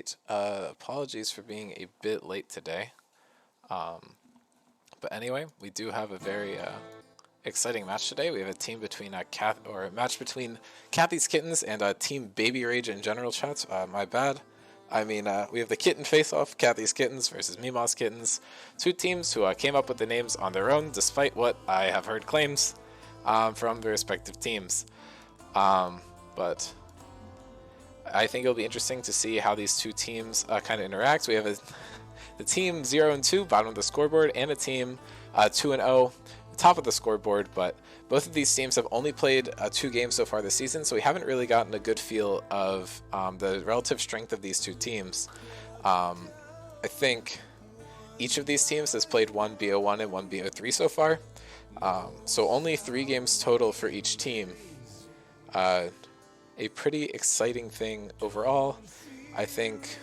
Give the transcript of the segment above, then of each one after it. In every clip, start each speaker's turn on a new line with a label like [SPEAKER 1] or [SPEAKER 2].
[SPEAKER 1] Alright, apologies for being a bit late today. But anyway, we do have a very exciting match today. We have a team between a match between Kathy's Kittens and Team Baby Rage in general chats. My bad. I mean, we have the Kitten face-off, Kathy's Kittens versus Mimaw's Kittens. Two teams who came up with the names on their own, despite what I have heard claims from the respective teams. But I think it'll be interesting to see how these two teams kind of interact. We have the team 0 and 2, bottom of the scoreboard, and a team 2 and 0, top of the scoreboard. But both of these teams have only played 2 games so far this season, so we haven't really gotten a good feel of the relative strength of these two teams. I think each of these teams has played one BO1 and one BO3 so far, so only 3 games total for each team. A pretty exciting thing overall. I think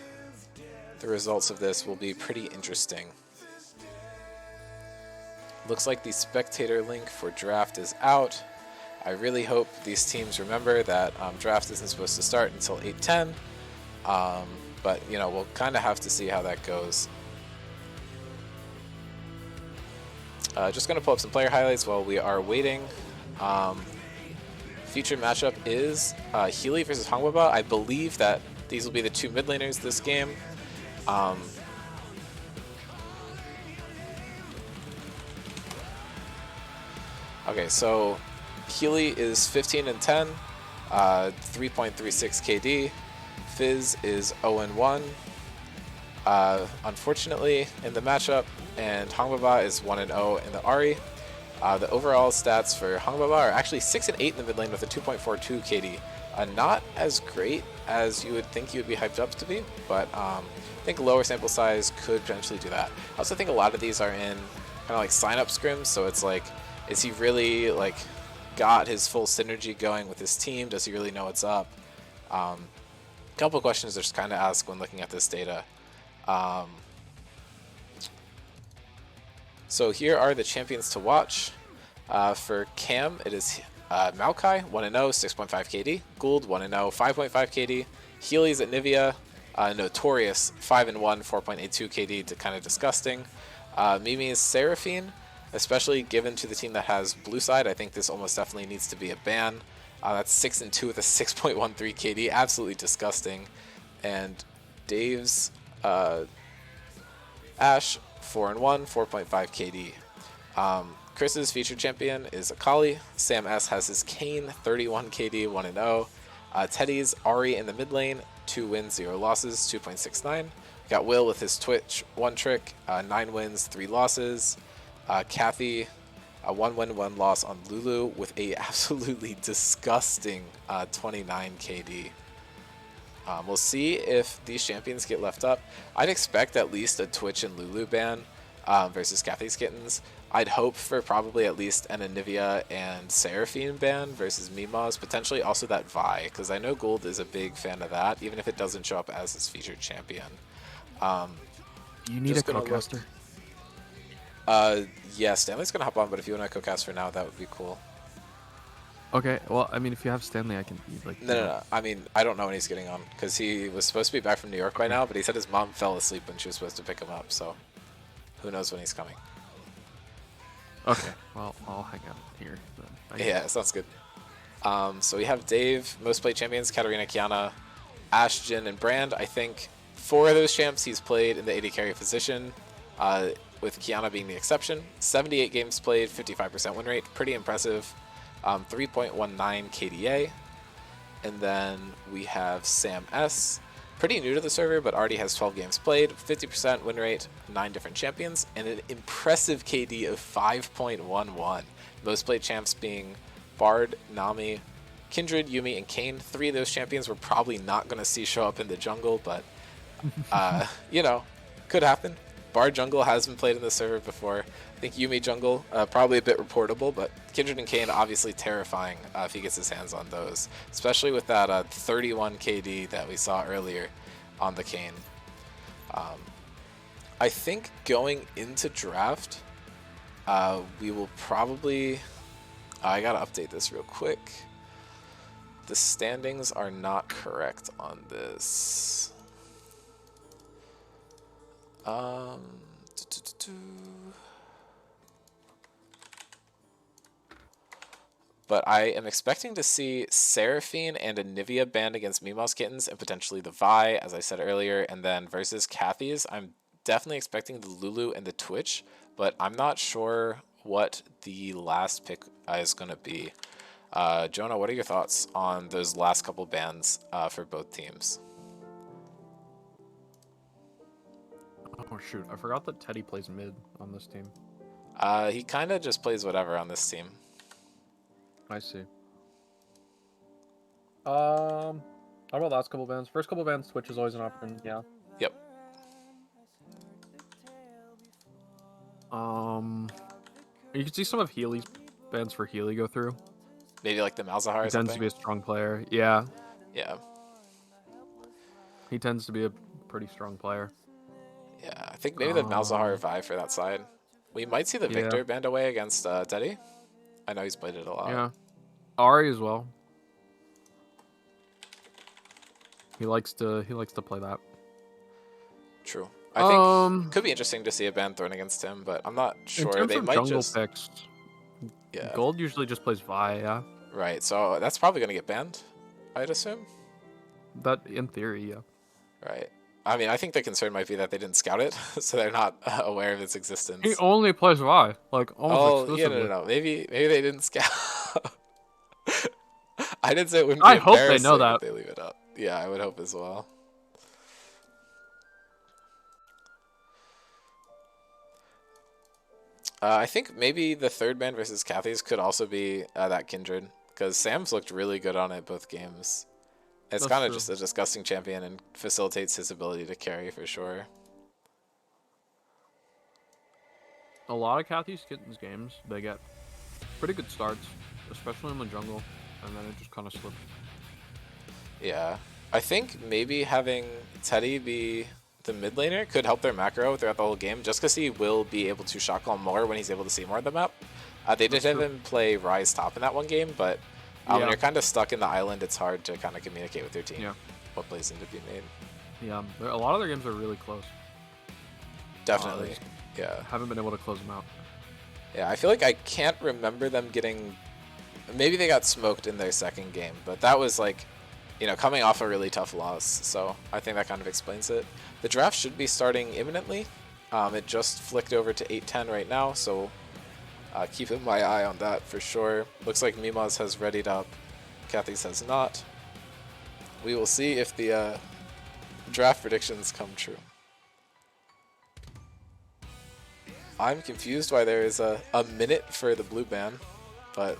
[SPEAKER 1] the results of this will be pretty interesting. Looks like the spectator link for draft is out. I really hope these teams remember that draft isn't supposed to start until 8:10, but you know, we'll kind of have to see how that goes. Just going to pull up some player highlights while we are waiting. Featured matchup is Healy versus Hangbaba. I believe that these will be the 2 mid laners this game. Okay, so Healy is 15 and 10, 3.36 KD. Fizz is 0 and 1. Unfortunately, in the matchup, and Hangbaba is 1 and 0 in the Ahri. The overall stats for Hangbaba are actually 6 and 8 in the mid lane with a 2.42 KD. Not as great as you would think you would be hyped up to be, but I think lower sample size could potentially do that. I also think a lot of these are in kind of like sign-up scrims, so it's like, is he really like got his full synergy going with his team? Does he really know what's up? Couple questions to just kind of ask when looking at this data. So here are the champions to watch. For Cam, it is Maokai, 1-0, 6.5 KD. Gould, 1-0, 5.5 KD. Healy's at Nivea, Notorious, 5-1, 4.82 KD to kind of disgusting. Mimi's Seraphine, especially given to the team that has blue side, I think this almost definitely needs to be a ban. That's 6-2 with a 6.13 KD, absolutely disgusting. And Dave's Ash, 4-1, 4.5 KD. Chris's featured champion is Akali. Sam S has his Kane, 31 KD, 1-0. Teddy's Ahri in the mid lane, 2 wins, 0 losses, 2.69. We got Will with his Twitch, 1 trick, 9 wins, 3 losses. Kathy, a 1 win, 1 loss on Lulu with a absolutely disgusting 29 KD. We'll see if these champions get left up. I'd expect at least a Twitch and Lulu ban versus Kathy's Kittens. I'd hope for probably at least an Anivia and Seraphine ban versus Mimaw's, potentially also that Vi, because I know Gold is a big fan of that, even if it doesn't show up as his featured champion.
[SPEAKER 2] You need a co-caster?
[SPEAKER 1] Yeah, Stanley's going to hop on, but if you want to co-cast for now, that would be cool.
[SPEAKER 2] Okay, well, I mean, if you have Stanley, I can like.
[SPEAKER 1] No. I mean, I don't know when he's getting on, because he was supposed to be back from New York by now, but he said his mom fell asleep when she was supposed to pick him up, so who knows when he's coming.
[SPEAKER 2] Okay, well, I'll hang out here then.
[SPEAKER 1] Yeah, sounds good. So we have Dave, most played champions, Katarina, Kiana, Ash, Jin, and Brand. I think 4 of those champs he's played in the AD carry position, with Kiana being the exception. 78 games played, 55% win rate, pretty impressive. 3.19 KDA. And then we have Sam S, pretty new to the server, but already has 12 games played, 50% win rate, 9 different champions, and an impressive KD of 5.11. Most played champs being Bard, Nami, Kindred, Yumi, and Kayn. 3 of those champions we're probably not going to see show up in the jungle, but, you know, could happen. Bard jungle has been played in the server before. I think Yumi jungle, probably a bit reportable, but Kindred and Kayn obviously terrifying if he gets his hands on those, especially with that 31 KD that we saw earlier on the Kayn. I think going into draft, we will probably... I gotta update this real quick. The standings are not correct on this. Um, do, do, do, do. But I am expecting to see Seraphine and Anivia banned against Mimaw's Kittens and potentially the Vi, as I said earlier, and then versus Kathy's. I'm definitely expecting the Lulu and the Twitch, but I'm not sure what the last pick is going to be. Jonah, what are your thoughts on those last couple bans for both teams?
[SPEAKER 2] Oh shoot, I forgot that Teddy plays mid on this team.
[SPEAKER 1] He kind of just plays whatever on this team.
[SPEAKER 2] I see. How about last couple bans? First couple bans, Twitch is always an option, yeah.
[SPEAKER 1] Yep.
[SPEAKER 2] You can see some of Healy's bans for Healy go through.
[SPEAKER 1] Maybe like the Malzahar or
[SPEAKER 2] He
[SPEAKER 1] something?
[SPEAKER 2] tends to be a strong player. Yeah.
[SPEAKER 1] Yeah.
[SPEAKER 2] He tends to be a pretty strong player.
[SPEAKER 1] Yeah, I think maybe the Malzahar or Vi for that side. We might see the Victor band away against Teddy. I know he's played it a lot.
[SPEAKER 2] Yeah. Ari as well. He likes to play that.
[SPEAKER 1] True. I think could be interesting to see a ban thrown against him, but I'm not sure.
[SPEAKER 2] In terms
[SPEAKER 1] they
[SPEAKER 2] of
[SPEAKER 1] might
[SPEAKER 2] jungle
[SPEAKER 1] just
[SPEAKER 2] picks,
[SPEAKER 1] yeah.
[SPEAKER 2] Gold usually just plays Vi, yeah.
[SPEAKER 1] Right, so that's probably gonna get banned, I'd assume.
[SPEAKER 2] That in theory, yeah.
[SPEAKER 1] Right. I mean, I think the concern might be that they didn't scout it, so they're not aware of its existence.
[SPEAKER 2] He only plays Vi, like almost exclusively.
[SPEAKER 1] Yeah, no. Maybe they didn't scout. I didn't say it wouldn't be
[SPEAKER 2] I hope they know
[SPEAKER 1] embarrassing
[SPEAKER 2] that.
[SPEAKER 1] if they leave it up. Yeah, I would hope as well. I think maybe the third ban versus Kathy's could also be that Kindred, because Sam's looked really good on it both games. It's kind of just a disgusting champion and facilitates his ability to carry for sure.
[SPEAKER 2] A lot of Kathy's Kittens games, they get pretty good starts, especially in the jungle, and then it just kind of slips.
[SPEAKER 1] Yeah. I think maybe having Teddy be the mid laner could help their macro throughout the whole game, just because he will be able to shot call more when he's able to see more of the map. They did have him play Rise top in that one game, but when you're kind of stuck in the island, it's hard to kind of communicate with your team what plays need to be made.
[SPEAKER 2] Yeah, a lot of their games are really close.
[SPEAKER 1] Definitely, yeah.
[SPEAKER 2] Haven't been able to close them out.
[SPEAKER 1] Yeah, I feel like I can't remember them getting... Maybe they got smoked in their second game, but that was like, you know, coming off a really tough loss, so I think that kind of explains it. The draft should be starting imminently. It just flicked over to 8:10 right now, so keeping my eye on that for sure. Looks like Mimaw's has readied up. Kathy's has not. We will see if the draft predictions come true. I'm confused why there is a minute for the blue ban, but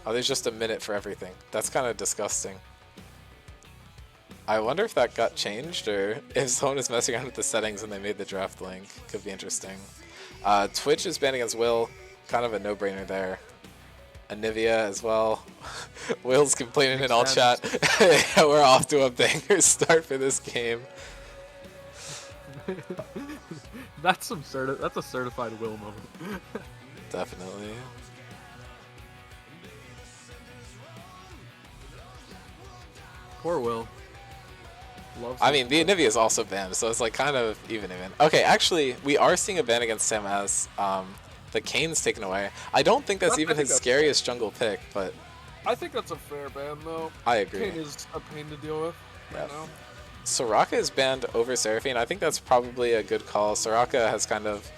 [SPEAKER 1] there's just a minute for everything. That's kind of disgusting. I wonder if that got changed or if someone is messing around with the settings and they made the draft link. Could be interesting. Twitch is banned against Will. Kind of a no-brainer there. Anivia as well. Will's complaining in all chat. We're off to a banger start for this game.
[SPEAKER 2] That's a certified Will moment.
[SPEAKER 1] Definitely.
[SPEAKER 2] Poor Will.
[SPEAKER 1] I mean, the Anivia is also banned, so it's like kind of even. Okay, actually, we are seeing a ban against Sam as the Kane's taken away. I don't think that's even his scariest jungle pick, but...
[SPEAKER 2] I think that's a fair ban, though.
[SPEAKER 1] I agree.
[SPEAKER 2] Kane is a pain to deal with right now.
[SPEAKER 1] Soraka is banned over Seraphine. I think that's probably a good call. Soraka has kind of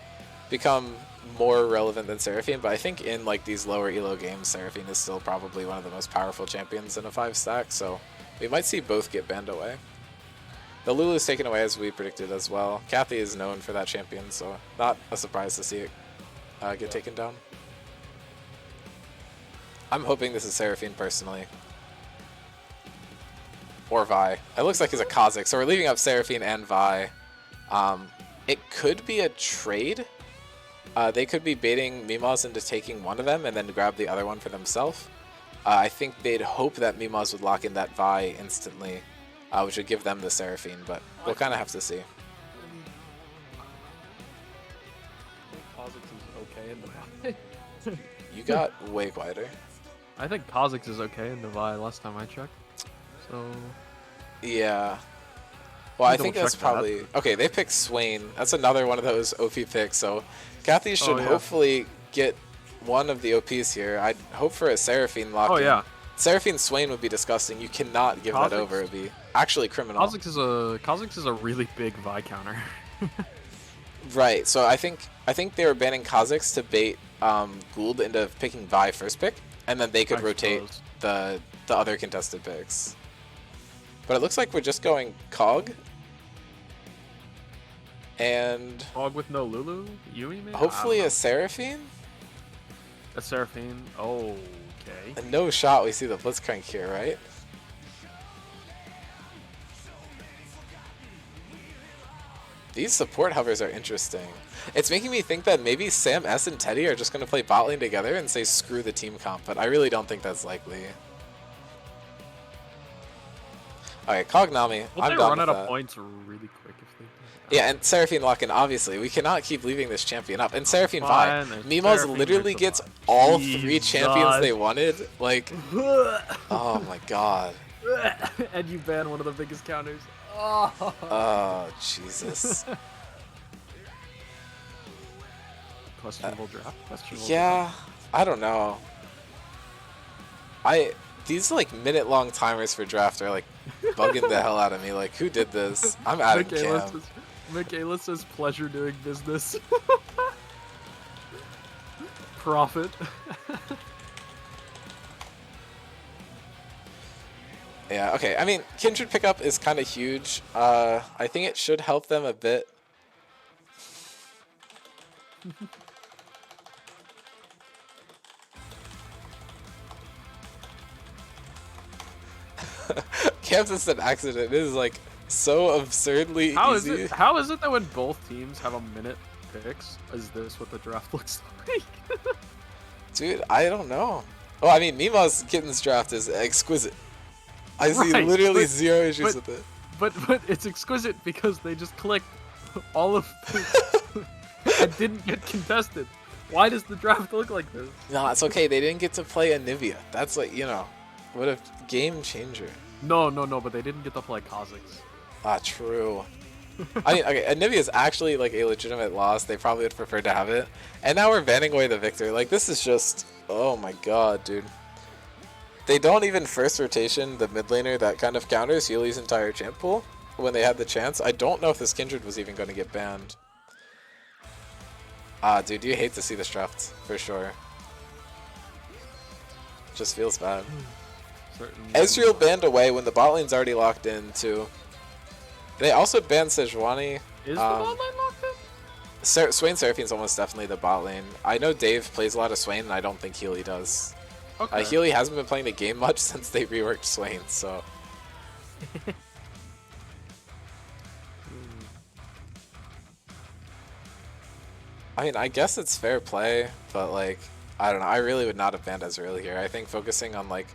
[SPEAKER 1] become more relevant than Seraphine, but I think in like these lower elo games, Seraphine is still probably one of the most powerful champions in a 5-stack, so we might see both get banned away. The Lulu is taken away as we predicted as well. Kathy is known for that champion, so not a surprise to see it get taken down. I'm hoping this is Seraphine personally. Or Vi. It looks like it's a Kha'Zix, so we're leaving up Seraphine and Vi. It could be a trade. They could be baiting Mimaw's into taking one of them and then grab the other one for themselves. I think they'd hope that Mimaw's would lock in that Vi instantly, which would give them the Seraphine, but we'll kind of have to see.
[SPEAKER 2] Kha'Zix is okay in the Vi.
[SPEAKER 1] You got way quieter.
[SPEAKER 2] I think Kha'Zix is okay in the Vi last time I checked. So...
[SPEAKER 1] Yeah. Well, I
[SPEAKER 2] Let me
[SPEAKER 1] think
[SPEAKER 2] double
[SPEAKER 1] that's
[SPEAKER 2] check that.
[SPEAKER 1] probably... Okay, they picked Swain. That's another one of those OP picks, so Kathy should
[SPEAKER 2] yeah.
[SPEAKER 1] hopefully get one of the OPs here. I'd hope for a Seraphine lock-in.
[SPEAKER 2] Oh yeah.
[SPEAKER 1] Seraphine Swain would be disgusting. You cannot give that over. It would be actually criminal.
[SPEAKER 2] Kha'Zix is a really big Vi counter.
[SPEAKER 1] Right, so I think they were banning Kha'Zix to bait Gould into picking Vi first pick, and then they could rotate the other contested picks. But it looks like we're just going Cog. And
[SPEAKER 2] Cog with no Lulu? Yui maybe?
[SPEAKER 1] Hopefully a Seraphine?
[SPEAKER 2] A Seraphine? Okay.
[SPEAKER 1] And no shot we see the Blitzcrank here, right? These support hovers are interesting. It's making me think that maybe Sam S and Teddy are just going to play bot lane together and say screw the team comp, but I really don't think that's likely. Alright, Cognami, I'm done with that.
[SPEAKER 2] They run out of points really quick if they do.
[SPEAKER 1] Yeah, and Seraphine lock-in, obviously. We cannot keep leaving this champion up. And Seraphine Vi. Mimaws literally gets all 3 champions they wanted. Like, oh my god.
[SPEAKER 2] And you ban one of the biggest counters.
[SPEAKER 1] Oh, Jesus.
[SPEAKER 2] Questionable draft.
[SPEAKER 1] Yeah, I don't know. These like minute-long timers for draft are like bugging the hell out of me. Like, who did this? I'm adding Cam.
[SPEAKER 2] Michaela says pleasure doing business. Profit.
[SPEAKER 1] Yeah, okay. I mean, Kindred pickup is kind of huge. I think it should help them a bit. Kansas an accident. It is like so absurdly easy.
[SPEAKER 2] How is it that when both teams have a minute picks, is this what the draft looks like?
[SPEAKER 1] Dude, I don't know. Oh, I mean, Mimaw's Kittens draft is exquisite. I see literally zero issues with it.
[SPEAKER 2] But it's exquisite because they just clicked all of the and didn't get contested. Why does the draft look like this?
[SPEAKER 1] No, it's okay. They didn't get to play Anivia. That's like, you know, what a game changer.
[SPEAKER 2] No, but they didn't get to play Kha'Zix.
[SPEAKER 1] Ah, true. I mean, okay, Anivia is actually like a legitimate loss. They probably would prefer to have it. And now we're banning away the victor. Like, this is just, oh my god, dude. They don't even first rotation the mid laner that kind of counters Healy's entire champ pool when they had the chance. I don't know if this Kindred was even going to get banned. Ah, dude, you hate to see this draft, for sure. Just feels bad. Ezreal banned away when the bot lane's already locked in, too. They also banned Sejuani.
[SPEAKER 2] Is the bot lane locked in?
[SPEAKER 1] Swain Seraphine's almost definitely the bot lane. I know Dave plays a lot of Swain, and I don't think Healy does. Okay. Healy hasn't been playing the game much since they reworked Swain, so... I mean, I guess it's fair play, but like, I don't know. I really would not have banned Ezreal here. I think focusing on like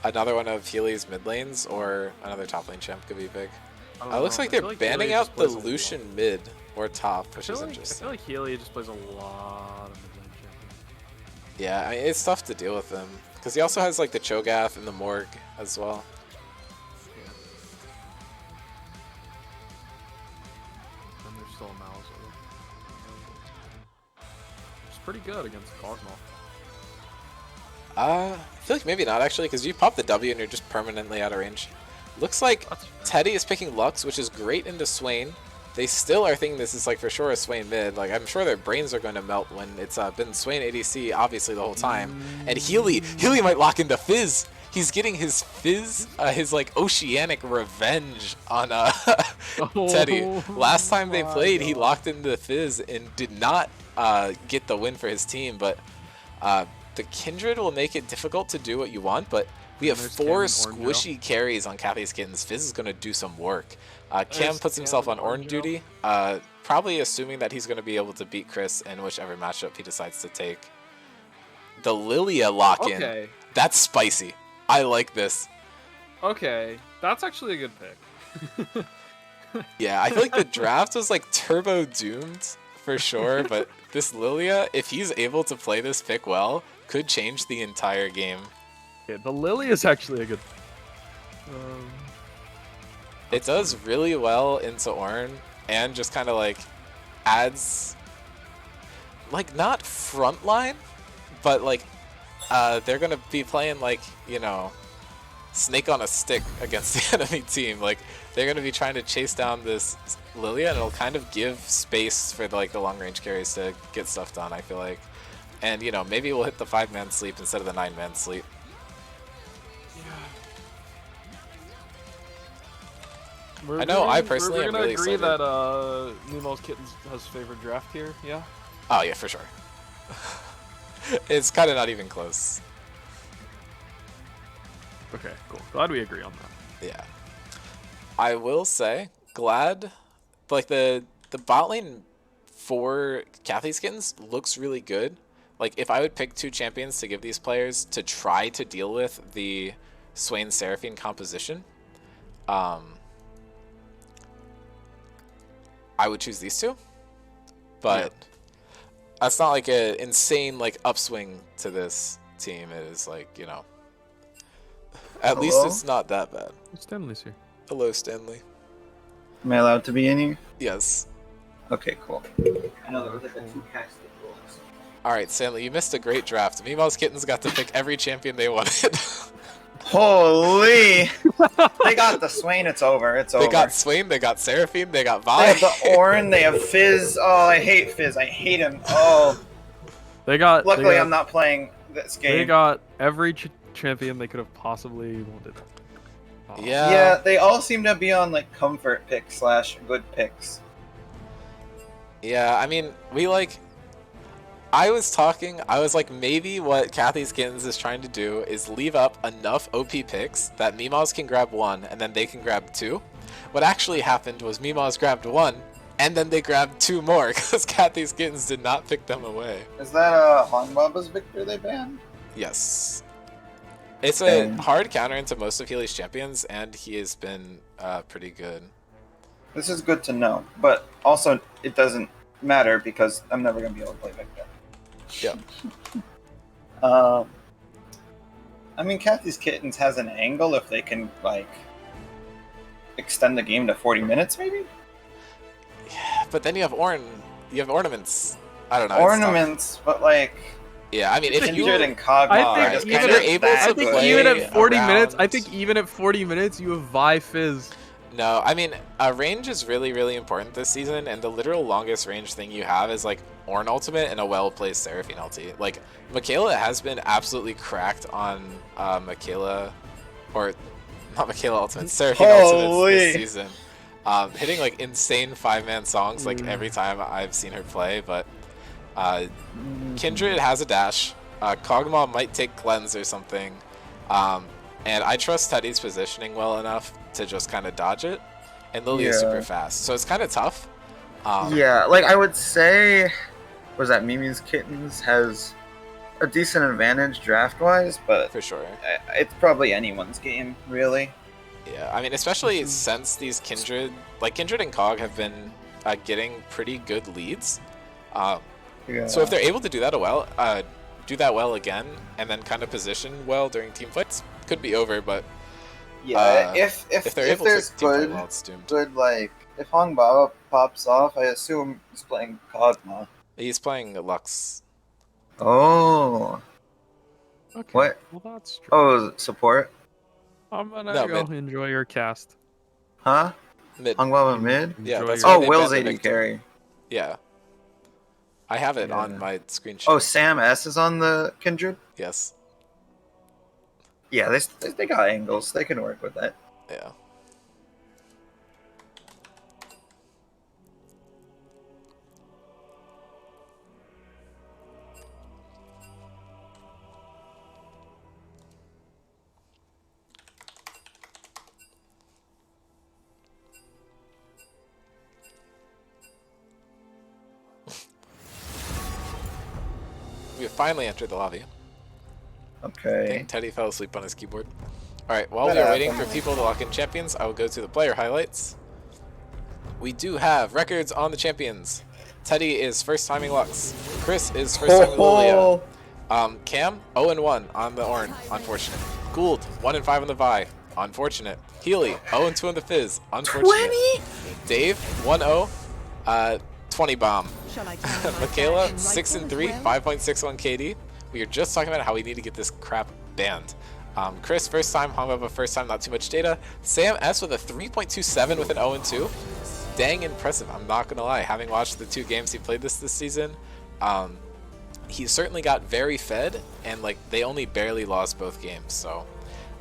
[SPEAKER 1] another one of Healy's mid lanes or another top lane champ could be big. It looks like they're banning out the Lucian mid or top, which is interesting.
[SPEAKER 2] I feel like Healy just plays a lot of mid lane champions.
[SPEAKER 1] Yeah, I mean, it's tough to deal with him because he also has like the Cho'Gath and the Morg as well.
[SPEAKER 2] Yeah. And there's still a Mouse. It's pretty good against Cosmo.
[SPEAKER 1] I feel like maybe not actually, because you pop the W and you're just permanently out of range. Looks like Teddy is picking Lux, which is great into Swain. They still are thinking this is like for sure a Swain mid. Like I'm sure their brains are going to melt when it's been Swain ADC obviously the whole time. And Healy might lock into Fizz. He's getting his Fizz, his like oceanic revenge on Teddy. Last time they played, he locked into Fizz and did not get the win for his team. But the Kindred will make it difficult to do what you want, but we have 4 squishy carries on Kathy's Kittens. Fizz is going to do some work. Cam puts himself on Ornn duty, probably assuming that he's going to be able to beat Chris in whichever matchup he decides to take. The Lilia lock-in. Okay. That's spicy. I like this.
[SPEAKER 2] Okay, that's actually a good pick.
[SPEAKER 1] Yeah, I feel like the draft was like turbo doomed for sure, but this Lilia, if he's able to play this pick well, could change the entire game.
[SPEAKER 2] Yeah, the Lily is actually a good pick.
[SPEAKER 1] It does really well into Ornn and just kind of like adds, like, not frontline, but like they're gonna be playing like, you know, snake on a stick against the enemy team. Like they're gonna be trying to chase down this Lilia, and it'll kind of give space for like the long range carries to get stuff done, I feel like. And you know, maybe we'll hit the 5-man sleep instead of the 9-man sleep. I know, I personally
[SPEAKER 2] we're
[SPEAKER 1] am
[SPEAKER 2] gonna
[SPEAKER 1] really
[SPEAKER 2] agree
[SPEAKER 1] excited.
[SPEAKER 2] that Mimaw's Kittens has favorite draft here, yeah?
[SPEAKER 1] Oh yeah, for sure. It's kind of not even close.
[SPEAKER 2] Okay, cool. Glad we agree on that.
[SPEAKER 1] Yeah. I will say, glad, like the bot lane for Kathy's Kittens looks really good. Like if I would pick 2 champions to give these players to try to deal with the Swain Seraphine composition, I would choose these 2. But that's not like an insane like upswing to this team. It is like, you know, at least it's not that bad.
[SPEAKER 2] Stanley's here.
[SPEAKER 1] Hello, Stanley.
[SPEAKER 3] Am I allowed to be in here?
[SPEAKER 1] Yes.
[SPEAKER 3] Okay, cool.
[SPEAKER 4] I know there was like a 2 casting rules.
[SPEAKER 1] Alright, Stanley, you missed a great draft. Mimaw's Kittens got to pick every champion they wanted.
[SPEAKER 3] Holy! They got the Swain, it's over. It's over.
[SPEAKER 1] They got Swain, they got Seraphine, they got
[SPEAKER 3] They
[SPEAKER 1] Vi.
[SPEAKER 3] have the Ornn, they have Fizz. Oh, I hate Fizz. I hate him. Oh.
[SPEAKER 2] They got.
[SPEAKER 3] Luckily, I'm not playing this game.
[SPEAKER 2] They got every champion they could have possibly wanted. Oh.
[SPEAKER 1] Yeah.
[SPEAKER 3] Yeah, they all seem to be on like comfort picks / good picks.
[SPEAKER 1] Yeah, I mean, I was like, maybe what Kathy's Kittens is trying to do is leave up enough OP picks that Mimaws can grab 1 and then they can grab 2. What actually happened was Mimaws grabbed 1 and then they grabbed 2 more because Kathy's Kittens did not pick them away.
[SPEAKER 3] Is that Hongbaba's Victor they banned?
[SPEAKER 1] Yes. It's a hard counter into most of Healy's champions, and he has been pretty good.
[SPEAKER 3] This is good to know, but also it doesn't matter because I'm never going to be able to play Victor.
[SPEAKER 1] Yeah.
[SPEAKER 3] I mean, Kathy's Kittens has an angle if they can, like, extend the game to 40 minutes, maybe?
[SPEAKER 1] Yeah, but then you have ornaments. I don't know. it's
[SPEAKER 3] Ornaments, but, like...
[SPEAKER 1] Yeah, I mean, if you...
[SPEAKER 3] Kindred and Kog'Maw
[SPEAKER 2] I
[SPEAKER 3] are
[SPEAKER 2] think
[SPEAKER 3] just
[SPEAKER 2] even
[SPEAKER 3] kind
[SPEAKER 2] if-
[SPEAKER 3] of
[SPEAKER 1] able
[SPEAKER 3] that
[SPEAKER 1] to
[SPEAKER 2] I think
[SPEAKER 3] good.
[SPEAKER 2] even at 40 minutes, I
[SPEAKER 1] around-
[SPEAKER 2] think even at 40 minutes, you have Vi Fizz.
[SPEAKER 1] No, I mean, range is really, really important this season, and the literal longest range thing you have is, like, Ornn ultimate and a well-placed Seraphine ulti. Like, Michaela has been absolutely cracked on Michaela, or not Michaela ultimate, Seraphine ultimates this season. Hitting, like, insane 5-man songs, like, every time I've seen her play, but Kindred has a dash. Kog'Maw might take cleanse or something. And I trust Teddy's positioning well enough to just kind of dodge it. And Lily is super fast, so it's kind of tough.
[SPEAKER 3] Yeah, like I would say, was that Mimi's Kittens has a decent advantage draft-wise, but
[SPEAKER 1] For sure.
[SPEAKER 3] it's probably anyone's game, really.
[SPEAKER 1] Yeah, I mean, especially since these Kindred, like Kindred and Cog have been getting pretty good leads.
[SPEAKER 3] Yeah.
[SPEAKER 1] So if they're able to do that well again, and then kind of position well during team fights, could be over. But
[SPEAKER 3] yeah, if
[SPEAKER 1] they're able
[SPEAKER 3] there's
[SPEAKER 1] to team fight
[SPEAKER 3] good,
[SPEAKER 1] well, it's doomed.
[SPEAKER 3] like if Hong Baba pops off, I assume he's playing Kog'Maw.
[SPEAKER 1] He's playing Lux.
[SPEAKER 3] Oh,
[SPEAKER 2] Okay.
[SPEAKER 3] What?
[SPEAKER 2] Well, that's true.
[SPEAKER 3] oh, support,
[SPEAKER 2] I'm gonna
[SPEAKER 1] No,
[SPEAKER 2] go
[SPEAKER 1] mid.
[SPEAKER 2] enjoy your cast.
[SPEAKER 3] huh?
[SPEAKER 1] Mid.
[SPEAKER 3] Hong Baba mid.
[SPEAKER 1] Yeah,
[SPEAKER 2] Enjoy
[SPEAKER 1] that's
[SPEAKER 2] your-
[SPEAKER 1] why
[SPEAKER 3] Oh,
[SPEAKER 1] they
[SPEAKER 3] Will's
[SPEAKER 1] banned the
[SPEAKER 3] AD
[SPEAKER 1] Victor.
[SPEAKER 3] carry.
[SPEAKER 1] Yeah. I have it on
[SPEAKER 3] Yeah.
[SPEAKER 1] my screenshot.
[SPEAKER 3] Oh, Sam S is on the Kindred.
[SPEAKER 1] Yes.
[SPEAKER 3] Yeah, they got angles. They can work with that.
[SPEAKER 1] Yeah. We have finally entered the lobby. I
[SPEAKER 3] Okay.
[SPEAKER 1] think Teddy fell asleep on his keyboard. Alright, while we
[SPEAKER 3] That
[SPEAKER 1] are waiting for
[SPEAKER 3] happened.
[SPEAKER 1] people to lock in champions, I will go to the player highlights. We do have records on the champions. Teddy is first timing Lux. Chris is first timing Lilia. Cam, 0-1 on the Ornn. Unfortunate. Gould, 1-5 on the Vi. Unfortunate. Healy, 0-2 on the Fizz. Unfortunate.
[SPEAKER 3] 20?
[SPEAKER 1] Dave, 1-0. 20 bomb.
[SPEAKER 5] Shall I turn my
[SPEAKER 1] Michaela,
[SPEAKER 5] badge and
[SPEAKER 1] 6-3,
[SPEAKER 5] rifle as well?
[SPEAKER 1] 5.61 KD. We were just talking about how we need to get this crap banned. Chris, first time. Hongova, first time. Not too much data. Sam S with a 3.27 with an 0-2. Dang impressive. I'm not gonna lie. Having watched the 2 games he played this season, he certainly got very fed, and like they only barely lost both games. So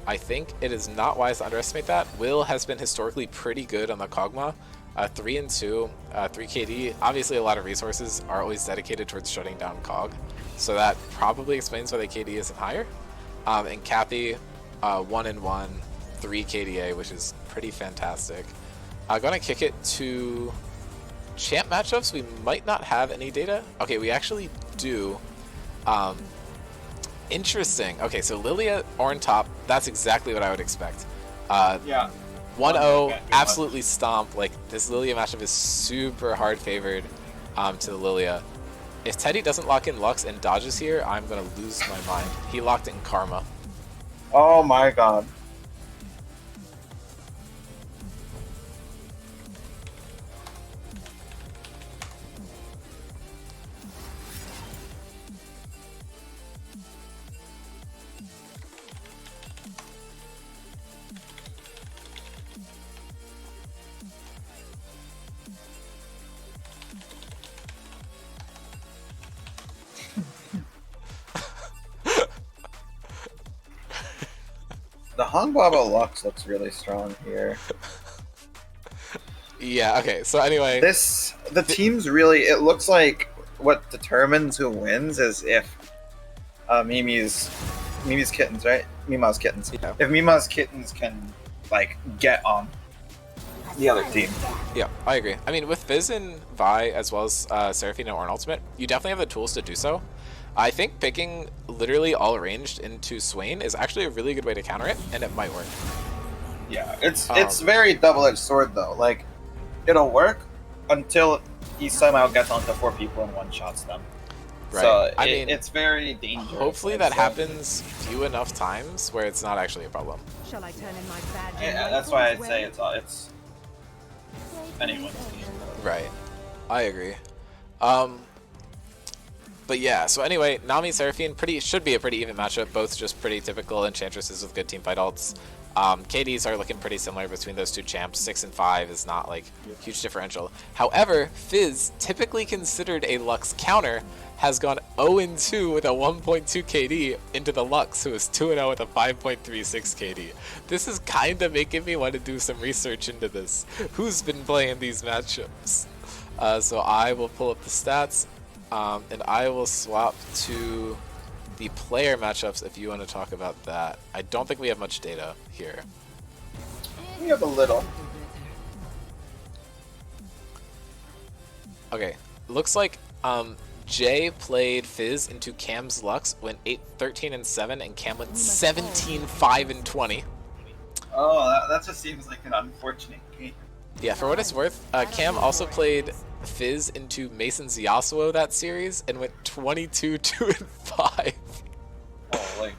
[SPEAKER 1] I think it is not wise to underestimate that. Will has been historically pretty good on the Kog'Maw. 3-2, 3 KD. Obviously, a lot of resources are always dedicated towards shutting down Cog, so that probably explains why the KD isn't higher. And Kathy, 1-1, 3 KDA, which is pretty fantastic. I'm gonna kick it to champ matchups. We might not have any data. Okay, we actually do. Interesting. Okay, so Lilia on top. That's exactly what I would expect.
[SPEAKER 3] Yeah.
[SPEAKER 1] 1-0, absolutely stomp. Like, this Lilia matchup is super hard favored to the Lilia. If Teddy doesn't lock in Lux and dodges here, I'm going to lose my mind. He locked in Karma.
[SPEAKER 3] Oh my god. The Hongbaba Lux looks really strong here.
[SPEAKER 1] Yeah, okay, so anyway.
[SPEAKER 3] The team's really, it looks like what determines who wins is if Mimi's Kittens, right? Mimaw's Kittens.
[SPEAKER 1] Yeah.
[SPEAKER 3] If Mimaw's Kittens can, like, get on the other team.
[SPEAKER 1] Yeah, I agree. I mean, with Fizz and Vi, as well as Seraphine and Ornn Ultimate, you definitely have the tools to do so. I think picking literally all ranged into Swain is actually a really good way to counter it, and it might work.
[SPEAKER 3] Yeah, it's very double-edged sword, though. Like, it'll work until he somehow gets onto 4 people and one-shots them.
[SPEAKER 1] Right.
[SPEAKER 3] So
[SPEAKER 1] I mean,
[SPEAKER 3] it's very dangerous.
[SPEAKER 1] Hopefully that happens few enough times where it's not actually a problem.
[SPEAKER 5] Shall I turn in my badge and
[SPEAKER 3] Yeah, that's
[SPEAKER 5] rifle
[SPEAKER 3] why
[SPEAKER 5] as
[SPEAKER 3] I'd
[SPEAKER 5] well?
[SPEAKER 3] say it's anyone's team.
[SPEAKER 1] Right. I agree. But yeah, so anyway, Nami, Seraphine should be a pretty even matchup, both just pretty typical enchantresses with good teamfight ults. KDs are looking pretty similar between those 2 champs. 6 and 5 is not like huge differential. However, Fizz, typically considered a Lux counter, has gone 0-2 with a 1.2 KD into the Lux, who is 2-0 with a 5.36 KD. This is kind of making me want to do some research into this. Who's been playing these matchups? So I will pull up the stats, and I will swap to the player matchups if you want to talk about that. I don't think we have much data here.
[SPEAKER 3] We have a little.
[SPEAKER 1] Okay, looks like Jay played Fizz into Cam's Lux, went 13-7, and Cam went 17-5-20.
[SPEAKER 3] Oh, that just seems like an unfortunate game.
[SPEAKER 1] Yeah, for what it's worth, Cam also played Fizz into Mason's Yasuo that series and went 22-2-5.
[SPEAKER 3] Holy.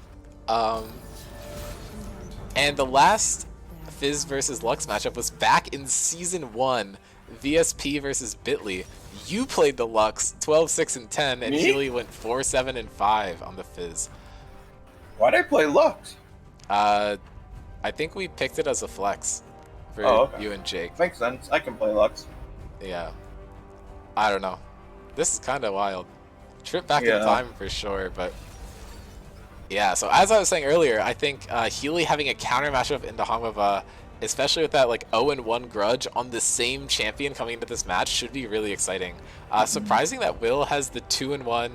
[SPEAKER 1] And the last Fizz versus Lux matchup was back in Season 1, VSP versus Bitly. You played the Lux 12-6-10, and
[SPEAKER 3] Me?
[SPEAKER 1] Healy went 4-7-5 on the Fizz.
[SPEAKER 3] Why'd I play Lux?
[SPEAKER 1] I think we picked it as a flex for
[SPEAKER 3] okay.
[SPEAKER 1] you and Jake.
[SPEAKER 3] Makes sense. I can play Lux.
[SPEAKER 1] Yeah. I don't know. This is kind of wild. Trip back in
[SPEAKER 3] Yeah.
[SPEAKER 1] time for sure, but yeah. So as I was saying earlier, I think Healy having a counter matchup into Hongova, especially with that like 0-1 grudge on the same champion coming into this match, should be really exciting. Surprising that Will has the 2-1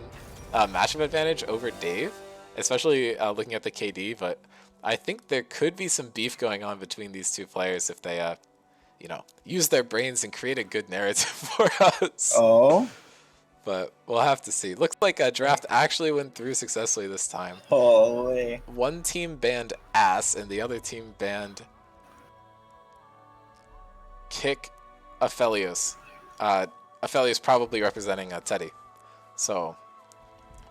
[SPEAKER 1] matchup advantage over Dave, especially looking at the KD, but I think there could be some beef going on between these 2 players if they you know, use their brains and create a good narrative for us.
[SPEAKER 3] Oh.
[SPEAKER 1] But we'll have to see. Looks like a draft actually went through successfully this time.
[SPEAKER 3] Holy.
[SPEAKER 1] One team banned Ass and the other team banned Kick Aphelios. Aphelios probably representing Teddy. So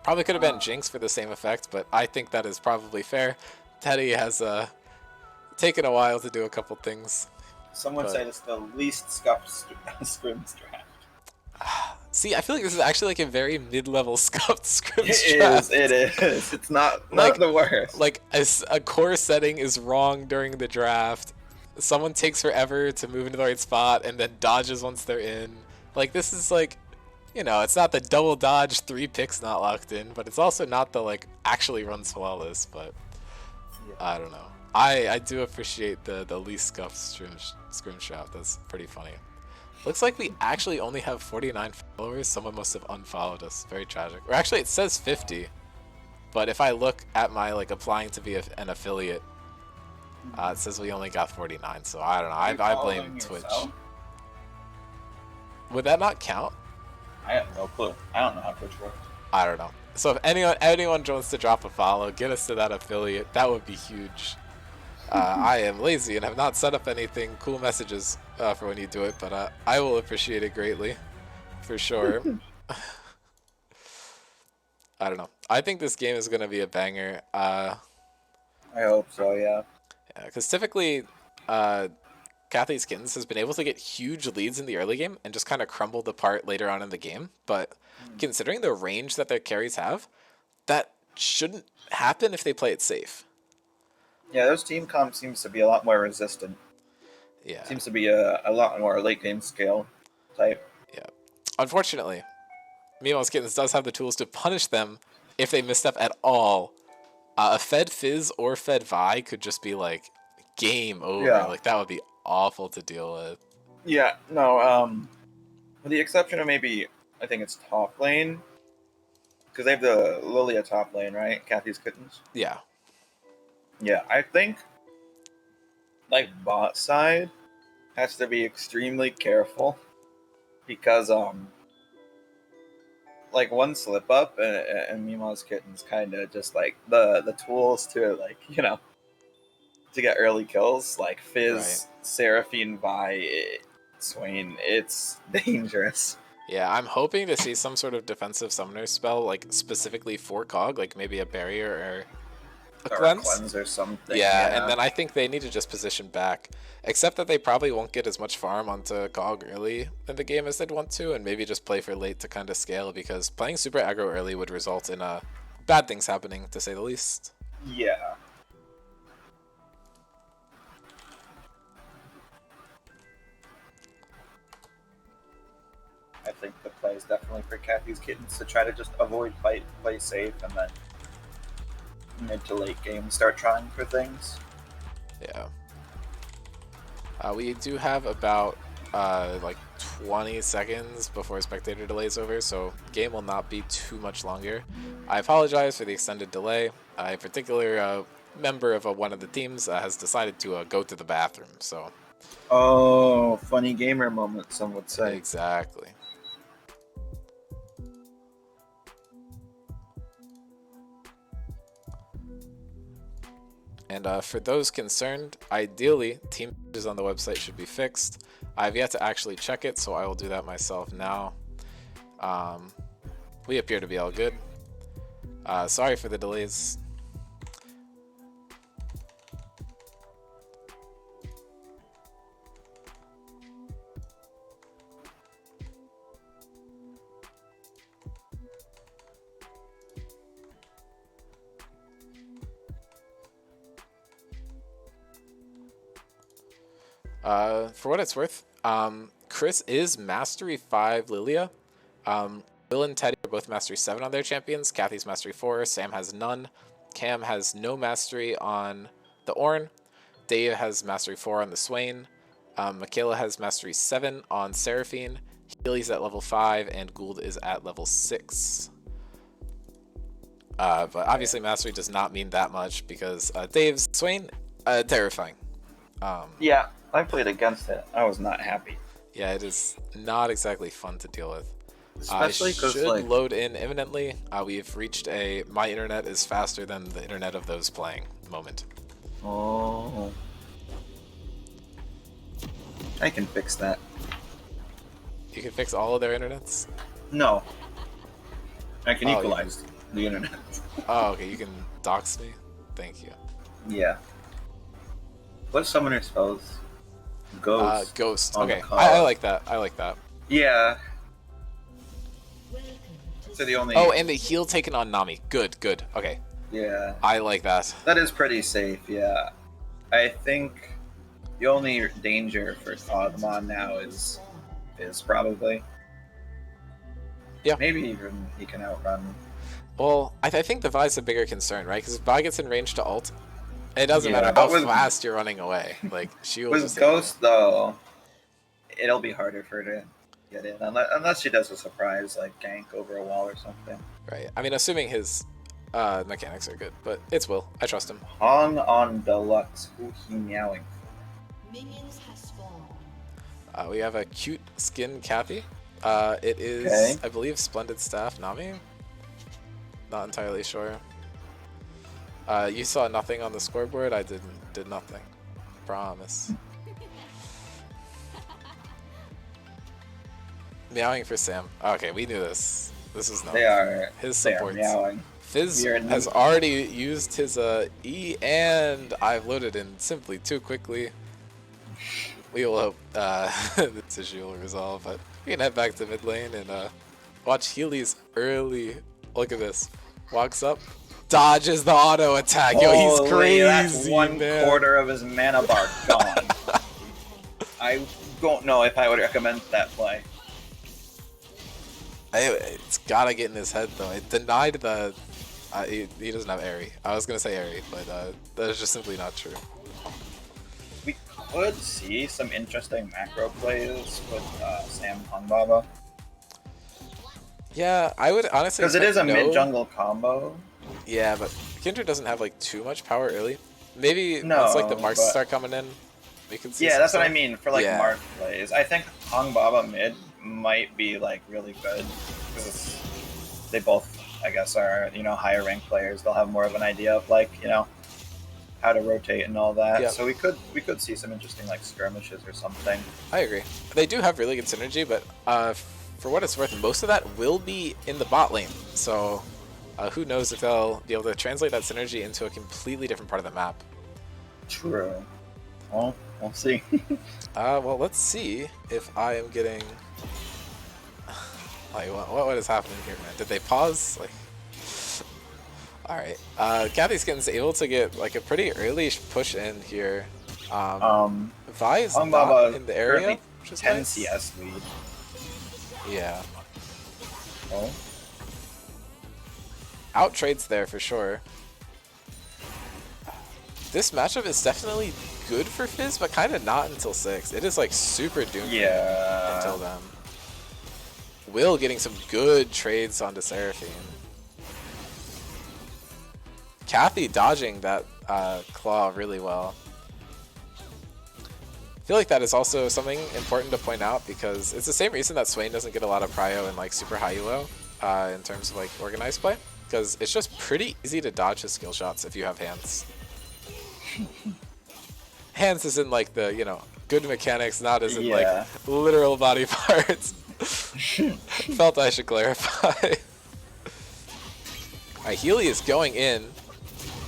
[SPEAKER 1] probably could have been Jinx for the same effect, but I think that is probably fair. Teddy has taken a while to do a couple things.
[SPEAKER 3] Someone
[SPEAKER 1] But-
[SPEAKER 3] said it's the least scuffed Scrims draft.
[SPEAKER 1] See, I feel like this is actually like a very mid-level scuffed Scrims
[SPEAKER 3] It
[SPEAKER 1] draft.
[SPEAKER 3] is. It is. It's not
[SPEAKER 1] Like-
[SPEAKER 3] the worst.
[SPEAKER 1] Like a core setting is wrong during the draft. Someone takes forever to move into the right spot and then dodges once they're in. Like this is like, you know, it's not the double dodge 3 picks not locked in, but it's also not the like actually runs flawless. But I don't know. I do appreciate the least scuffed Scrim draft. That's pretty funny. Looks like we actually only have 49 followers. Someone must have unfollowed us. Very tragic. Or actually, it says 50. But if I look at my like applying to be an affiliate, it says we only got 49. So I don't know. I blame Twitch.
[SPEAKER 3] Yourself?
[SPEAKER 1] Would that not count?
[SPEAKER 3] I have no clue. I don't know how Twitch works.
[SPEAKER 1] I don't know. So if anyone wants to drop a follow, get us to that affiliate. That would be huge. I am lazy and have not set up anything cool messages for when you do it, but I will appreciate it greatly, for sure. I don't know. I think this game is going to be a banger.
[SPEAKER 3] I hope so. Yeah.
[SPEAKER 1] Because typically, Kathy's Kittens has been able to get huge leads in the early game and just kind of crumbled apart later on in the game. But considering the range that their carries have, that shouldn't happen if they play it safe.
[SPEAKER 3] Yeah, those team comp seems to be a lot more resistant.
[SPEAKER 1] Yeah.
[SPEAKER 3] Seems to be a lot more late game scale type.
[SPEAKER 1] Yeah. Unfortunately, Mimaw's Kittens does have the tools to punish them if they misstep at all. A Fed Fizz or Fed Vi could just be like game over.
[SPEAKER 3] Yeah.
[SPEAKER 1] Like that would be awful to deal with.
[SPEAKER 3] Yeah, no, with the exception of maybe, I think it's top lane. Because they have the Lilia top lane, right? Kathy's Kittens.
[SPEAKER 1] Yeah.
[SPEAKER 3] Yeah, I think, like, bot side has to be extremely careful. Because, like, one slip up and Mimaw's Kittens kind of just, like, the tools to, like, you know, to get early kills, like Fizz, Seraphine, Vi, Swain, it's dangerous.
[SPEAKER 1] Yeah, I'm hoping to see some sort of defensive summoner spell, like specifically for Cog, like maybe a barrier or a
[SPEAKER 3] Or
[SPEAKER 1] cleanse.
[SPEAKER 3] or something.
[SPEAKER 1] Yeah, and then I think they need to just position back. Except that they probably won't get as much farm onto Cog early in the game as they'd want to, and maybe just play for late to kind of scale, because playing super aggro early would result in bad things happening, to say the least.
[SPEAKER 3] Yeah. I think the play is definitely for Kathy's Kittens to try to just avoid fight, play safe, and then mid to late game start trying for things.
[SPEAKER 1] Yeah. We do have about like 20 seconds before spectator delay is over, so game will not be too much longer. I apologize for the extended delay. A particular member of one of the teams has decided to go to the bathroom, so.
[SPEAKER 3] Oh, funny gamer moment, some would say.
[SPEAKER 1] Exactly. And for those concerned, ideally, team pages on the website should be fixed. I've yet to actually check it, so I will do that myself now. We appear to be all good. Sorry for the delays. For what it's worth, Chris is Mastery 5 Lilia. Will and Teddy are both Mastery 7 on their champions. Kathy's Mastery 4. Sam has none. Cam has no Mastery on the Ornn. Dave has Mastery 4 on the Swain. Michaela has Mastery 7 on Seraphine. Healy's at level 5, and Gould is at level 6. But obviously Mastery does not mean that much, because Dave's Swain, terrifying.
[SPEAKER 3] Yeah, I played against it. I was not happy.
[SPEAKER 1] Yeah, it is not exactly fun to deal with.
[SPEAKER 3] Especially because,
[SPEAKER 1] should
[SPEAKER 3] like,
[SPEAKER 1] load in imminently. We've reached a my internet is faster than the internet of those playing moment.
[SPEAKER 3] oh, I can fix that.
[SPEAKER 1] You can fix all of their internets?
[SPEAKER 3] No, I can
[SPEAKER 1] Oh, you
[SPEAKER 3] equalize the internet.
[SPEAKER 1] Oh, okay, you can dox me? Thank you.
[SPEAKER 3] Yeah. What summoner spells? Ghost.
[SPEAKER 1] Ghost.
[SPEAKER 3] on the
[SPEAKER 1] Okay,
[SPEAKER 3] call.
[SPEAKER 1] I like that. I like that.
[SPEAKER 3] Yeah. So the only.
[SPEAKER 1] Oh, and the heal taken on Nami. Good, good. Okay,
[SPEAKER 3] Yeah.
[SPEAKER 1] I like that.
[SPEAKER 3] That is pretty safe, yeah. I think the only danger for Cogmon now is probably.
[SPEAKER 1] Yeah.
[SPEAKER 3] Maybe even he can outrun.
[SPEAKER 1] Well, I think the Vi's a bigger concern, right? Because if Vi gets in range to ult, it doesn't
[SPEAKER 3] Yeah,
[SPEAKER 1] matter
[SPEAKER 3] but
[SPEAKER 1] how
[SPEAKER 3] with-
[SPEAKER 1] fast you're running away. Like, she will
[SPEAKER 3] With
[SPEAKER 1] just hit you.
[SPEAKER 3] Ghost, though, it'll be harder for her to get in. Unless she does a surprise, like gank over a wall or something.
[SPEAKER 1] Right. I mean, assuming his mechanics are good, but it's Will. I trust him.
[SPEAKER 3] Hong on Deluxe. Who he meowing?
[SPEAKER 5] Minions has spawned.
[SPEAKER 1] We have a cute skin Kathy. It is,
[SPEAKER 3] Okay.
[SPEAKER 1] I believe, Splendid Staff Nami. Not entirely sure. You saw nothing on the scoreboard. I did nothing. Promise. Meowing for Sam. Okay, we knew this. This is not
[SPEAKER 3] They are.
[SPEAKER 1] his
[SPEAKER 3] They are
[SPEAKER 1] supports.
[SPEAKER 3] meowing.
[SPEAKER 1] Fizz
[SPEAKER 3] We are
[SPEAKER 1] has already used his E, and I've loaded in simply too quickly. We will hope this issue will resolve, but we can head back to mid lane and watch Healy's early. Look at this. Walks up, dodges the auto attack. Yo, he's
[SPEAKER 3] Holy,
[SPEAKER 1] crazy,
[SPEAKER 3] that's one
[SPEAKER 1] man.
[SPEAKER 3] quarter of his mana bar gone. I don't know if I would recommend that play.
[SPEAKER 1] It's gotta get in his head though. It denied the. He doesn't have Airy. I was gonna say Airy, but that is just simply not true.
[SPEAKER 3] We could see some interesting macro plays with Sam Hongbaba.
[SPEAKER 1] Yeah, I would honestly.
[SPEAKER 3] Because it is a
[SPEAKER 1] expect no.
[SPEAKER 3] mid jungle combo.
[SPEAKER 1] Yeah, but Kindred doesn't have like too much power early. Maybe
[SPEAKER 3] No,
[SPEAKER 1] once like the marks
[SPEAKER 3] but-
[SPEAKER 1] start coming in, we can see.
[SPEAKER 3] Yeah,
[SPEAKER 1] some
[SPEAKER 3] that's what I
[SPEAKER 1] stuff.
[SPEAKER 3] mean for like
[SPEAKER 1] Yeah.
[SPEAKER 3] mark plays. I think Hongbaba mid might be like really good because they both, I guess, are higher ranked players. They'll have more of an idea of like how to rotate and all that.
[SPEAKER 1] Yeah.
[SPEAKER 3] So we could see some interesting like skirmishes or something.
[SPEAKER 1] I agree. They do have really good synergy, but for what it's worth, most of that will be in the bot lane. So who knows if they'll be able to translate that synergy into a completely different part of the map.
[SPEAKER 3] True. Well, we'll see.
[SPEAKER 1] Well, let's see if I am getting. Like, what is happening here, man? Did they pause? Like, all right. Kathy's Kittens able to get like a pretty early push in here. Vi is not
[SPEAKER 3] Hongbaba
[SPEAKER 1] in the area,
[SPEAKER 3] currently
[SPEAKER 1] which is
[SPEAKER 3] 10
[SPEAKER 1] nice.
[SPEAKER 3] CS lead.
[SPEAKER 1] Yeah.
[SPEAKER 3] Oh.
[SPEAKER 1] Out trades there for sure. This matchup is definitely good for Fizz, but kind of not until 6. It is like super doomed
[SPEAKER 3] Yeah.
[SPEAKER 1] until then. Will getting some good trades onto Seraphine. Kathy dodging that claw really well. I feel like that is also something important to point out because it's the same reason that Swain doesn't get a lot of prio in like super high elo in terms of like organized play, because it's just pretty easy to dodge his skill shots if you have hands. Hands is in like the good mechanics, not as in like literal body parts. Felt I should clarify. Alright, Healy is going in.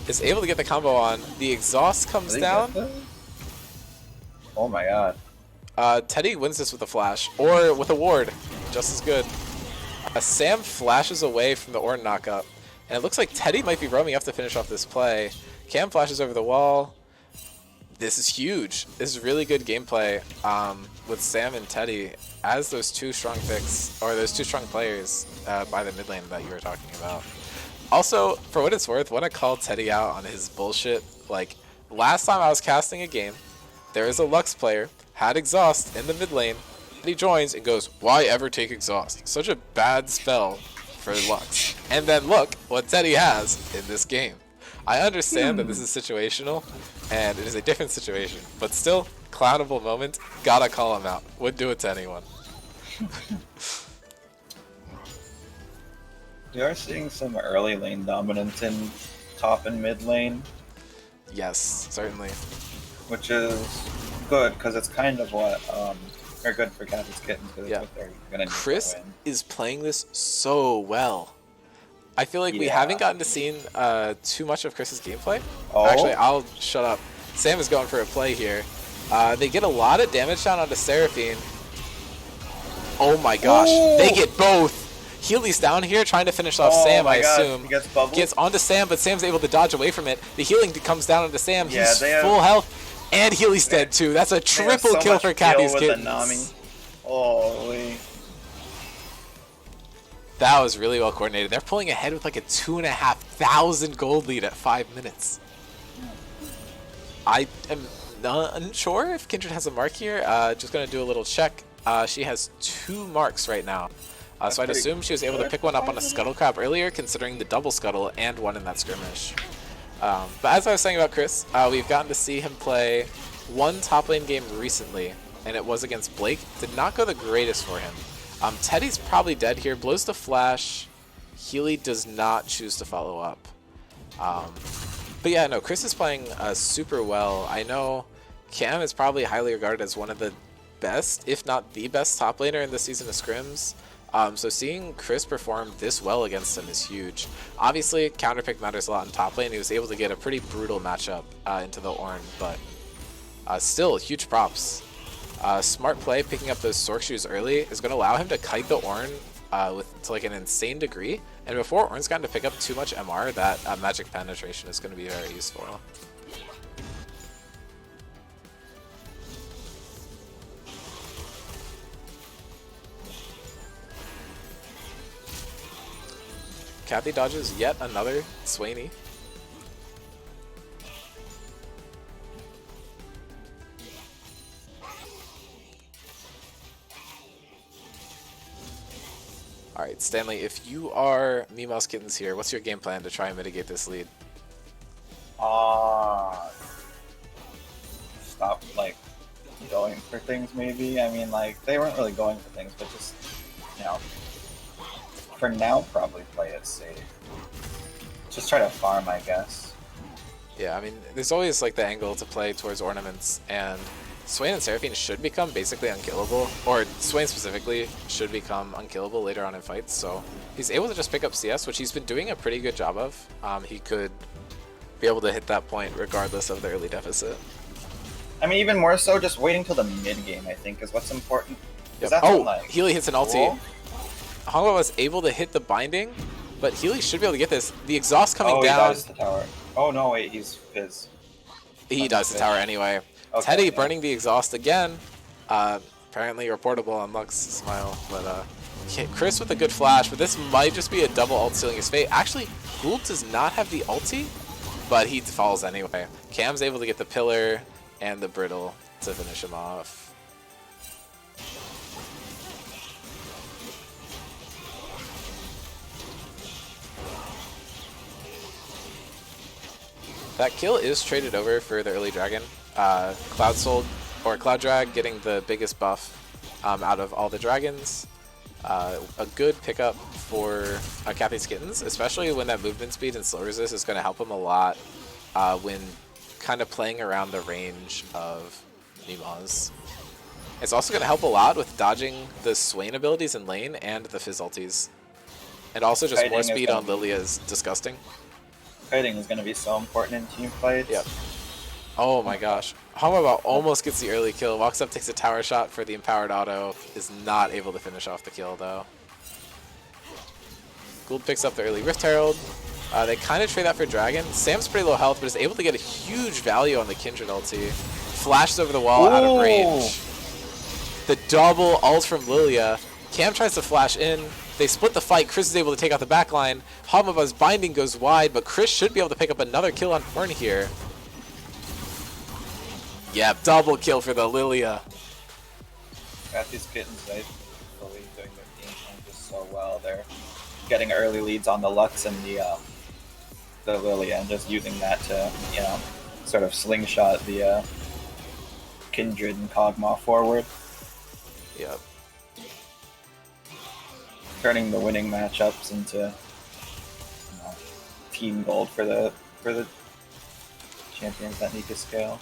[SPEAKER 1] Is able to get the combo on. The exhaust comes down.
[SPEAKER 3] Oh my god.
[SPEAKER 1] Teddy wins this with a flash. Or with a ward. Just as good. Sam flashes away from the Ornn knockup. And it looks like Teddy might be roaming up to finish off this play. Cam flashes over the wall. This is huge. This is really good gameplay with Sam and Teddy as those two strong picks, or those two strong players by the mid lane that you were talking about. Also, for what it's worth, want to call Teddy out on his bullshit. Like, last time I was casting a game, there is a Lux player, had exhaust in the mid lane, and he joins and goes, "Why ever take exhaust? Such a bad spell for Lux." And then look what Teddy has in this game. I understand that this is situational, and it is a different situation, but still, clownable moment, gotta call him out. Would do it to anyone.
[SPEAKER 3] We are seeing some early lane dominance in top and mid lane,
[SPEAKER 1] Yes, certainly.
[SPEAKER 3] which is good because it's kind of what are good for Kathy's Kittens because
[SPEAKER 1] Yeah.
[SPEAKER 3] it's what they're gonna need
[SPEAKER 1] Chris
[SPEAKER 3] to win.
[SPEAKER 1] is playing this so well. I feel like we
[SPEAKER 3] Yeah.
[SPEAKER 1] haven't gotten to see too much of Chris's gameplay.
[SPEAKER 3] Oh?
[SPEAKER 1] Actually, I'll shut up. Sam is going for a play here. They get a lot of damage down onto Seraphine. Oh my gosh, they get both. Healy's down here trying to finish off Sam, I assume.
[SPEAKER 3] He gets bubbled.
[SPEAKER 1] Gets onto Sam, but Sam's able to dodge away from it. The healing comes down onto Sam.
[SPEAKER 3] Yeah,
[SPEAKER 1] He's
[SPEAKER 3] they have-
[SPEAKER 1] full health, and Healy's dead too. That's a
[SPEAKER 3] They have
[SPEAKER 1] triple
[SPEAKER 3] so
[SPEAKER 1] kill
[SPEAKER 3] much
[SPEAKER 1] for Kathy's
[SPEAKER 3] with the
[SPEAKER 1] Kittens.
[SPEAKER 3] Nami. Holy.
[SPEAKER 1] That was really well coordinated. They're pulling ahead with like a 2,500 gold lead at 5 minutes. I am unsure if Kindred has a mark here. Just going to do a little check. She has 2 marks right now. So I'd assume she was able to pick one up on a Scuttle Crab earlier, considering the double Scuttle and one in that skirmish. But as I was saying about Chris, we've gotten to see him play one top lane game recently, and it was against Blake. Did not go the greatest for him. Teddy's probably dead here. Blows the flash. Healy does not choose to follow up. But yeah, no, Chris is playing super well. I know Cam is probably highly regarded as one of the best, if not the best top laner in this season of Scrims. So seeing Chris perform this well against him is huge. Obviously, counterpick matters a lot in top lane. He was able to get a pretty brutal matchup into the Ornn, but still, huge props. Smart play, picking up those Sork shoes early, is going to allow him to kite the Ornn to like an insane degree. And before Ornn's gotten to pick up too much MR, that magic penetration is going to be very useful. Kathy dodges yet another Swainy. Alright, Stanley, if you are Mimaw's Kittens here, what's your game plan to try and mitigate this lead?
[SPEAKER 3] Stop, like, going for things, maybe. I mean, like, they weren't really going for things, but just, you know, for now, probably play it safe. Just try to farm, I guess.
[SPEAKER 1] Yeah, I mean, there's always like the angle to play towards ornaments, and Swain and Seraphine should become basically unkillable, or Swain specifically should become unkillable later on in fights, so he's able to just pick up CS, which he's been doing a pretty good job of. He could be able to hit that point regardless of the early deficit.
[SPEAKER 3] I mean, even more so, just waiting till the mid-game, I think, is what's important.
[SPEAKER 1] Yep.
[SPEAKER 3] That's
[SPEAKER 1] Oh,
[SPEAKER 3] when, like,
[SPEAKER 1] Healy hits an ulti.
[SPEAKER 3] cool.
[SPEAKER 1] Hongo was able to hit the binding, but Healy should be able to get this. The exhaust coming
[SPEAKER 3] Oh,
[SPEAKER 1] down.
[SPEAKER 3] he dies to the tower. Oh, no, wait, he's Fizz.
[SPEAKER 1] He dies to the tower anyway.
[SPEAKER 3] Okay,
[SPEAKER 1] Teddy
[SPEAKER 3] yeah.
[SPEAKER 1] burning the exhaust again. Apparently reportable on Luck's smile, but Chris with a good flash, but this might just be a double ult sealing his fate. Actually, Gould does not have the ulti, but he falls anyway. Cam's able to get the pillar and the brittle to finish him off. That kill is traded over for the early dragon. Cloud Soul, or Cloud Drag, getting the biggest buff out of all the dragons. A good pickup for Kathy's Kittens, especially when that movement speed and slow resist is going to help him a lot when kind of playing around the range of Mimaw's. It's also going to help a lot with dodging the Swain abilities in lane and the Fizz ultis. And also just
[SPEAKER 3] Kiting
[SPEAKER 1] more
[SPEAKER 3] is
[SPEAKER 1] speed
[SPEAKER 3] gonna
[SPEAKER 1] on Lilia is disgusting.
[SPEAKER 3] Kiting is going to be so important in team fights.
[SPEAKER 1] Yep. Oh my gosh. Hamawa almost gets the early kill, walks up, takes a tower shot for the empowered auto, is not able to finish off the kill though. Gould picks up the early Rift Herald. They kind of trade that for Dragon. Sam's pretty low health, but is able to get a huge value on the Kindred ulti. Flashes over the wall out of range. The double ult from Lilia. Cam tries to flash in. They split the fight. Chris is able to take out the backline. Hamawa's binding goes wide, but Chris should be able to pick up another kill on Ornn here. Yep, double kill for the Lilia.
[SPEAKER 3] Kathy's Kittens, I believe, doing their game plan just so well. They're getting early leads on the Lux and the Lilia, and just using that to, you know, sort of slingshot the Kindred and Kog'Maw forward,
[SPEAKER 1] Yep.
[SPEAKER 3] turning the winning matchups into, you know, team gold for the champions that need to scale.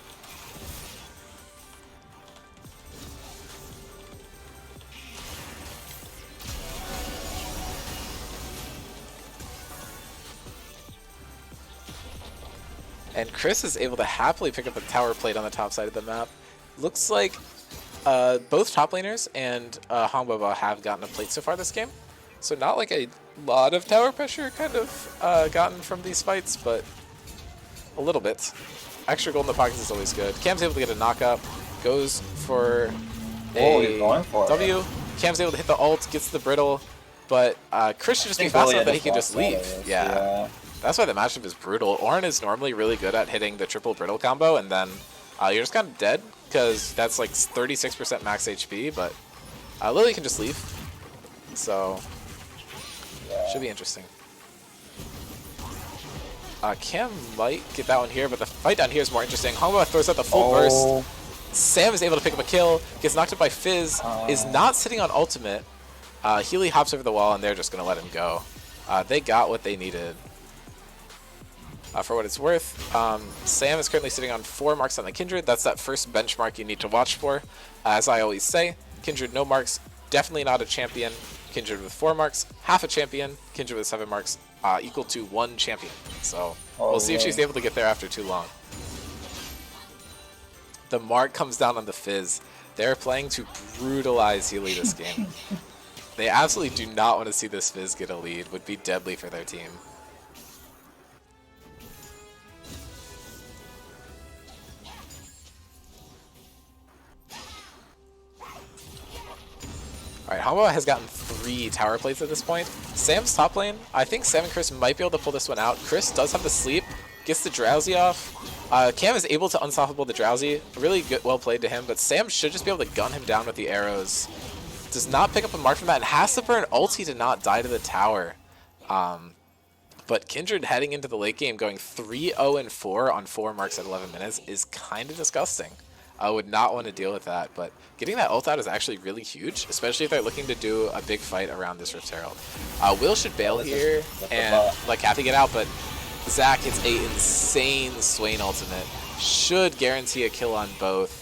[SPEAKER 1] And Chris is able to happily pick up a tower plate on the top side of the map. Looks like both top laners and Hangbaba have gotten a plate so far this game. So not like a lot of tower pressure kind of gotten from these fights, but a little bit. Extra gold in the pockets is always good. Cam's able to get a knockup, goes for
[SPEAKER 3] he's
[SPEAKER 1] a
[SPEAKER 3] going for it.
[SPEAKER 1] W. Cam's able to hit the ult, gets the brittle, but Chris should just be fast enough that he can just leave. Yeah. That's why the matchup is brutal. Ornn is normally really good at hitting the triple brittle combo, and then you're just kind of dead because that's like 36% max HP, but Lily can just leave. So, should be interesting. Cam might get that one here, but the fight down here is more interesting. Hangbaba throws out the full burst. Sam is able to pick up a kill, gets knocked up by Fizz, is not sitting on ultimate. Healy hops over the wall, and they're just going to let him go. They got what they needed. For what it's worth, Sam is currently sitting on 4 marks on the Kindred. That's that first benchmark you need to watch for. As I always say, Kindred no marks, definitely not a champion. Kindred with 4 marks, half a champion. Kindred with 7 marks, equal to 1 champion. So we'll see if she's able to get there after too long. The mark comes down on the Fizz. They're playing to brutalize Healy this game. They absolutely do not want to see this Fizz get a lead. Would be deadly for their team. Alright, Hangbaba has gotten 3 tower plates at this point. Sam's top lane, I think Sam and Chris might be able to pull this one out. Chris does have the sleep, gets the drowsy off. Cam is able to unstoppable the drowsy. Really good, well played to him, but Sam should just be able to gun him down with the arrows. Does not pick up a mark from that and has to burn ulti to not die to the tower. But Kindred heading into the late game going 3-0-4 on 4 marks at 11 minutes is kind of disgusting. I would not want to deal with that, but getting that ult out is actually really huge, especially if they're looking to do a big fight around this Rift Herald. Will should bail here and let Kathy get out, but Zach hits a insane Swain ultimate. Should guarantee a kill on both.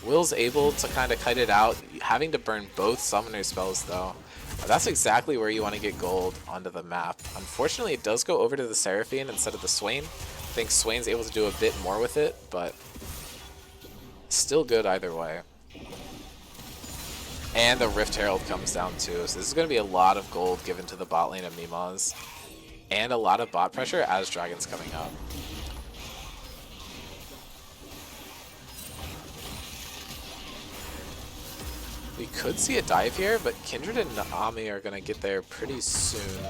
[SPEAKER 1] Will's able to kind of kite it out, having to burn both summoner spells though. That's exactly where you want to get gold onto the map. Unfortunately, it does go over to the Seraphine instead of the Swain. I think Swain's able to do a bit more with it, but still good either way. And the Rift Herald comes down too, so this is going to be a lot of gold given to the bot lane of Mimaw's. And a lot of bot pressure as Dragon's coming up. We could see a dive here, but Kindred and Naami are going to get there pretty soon.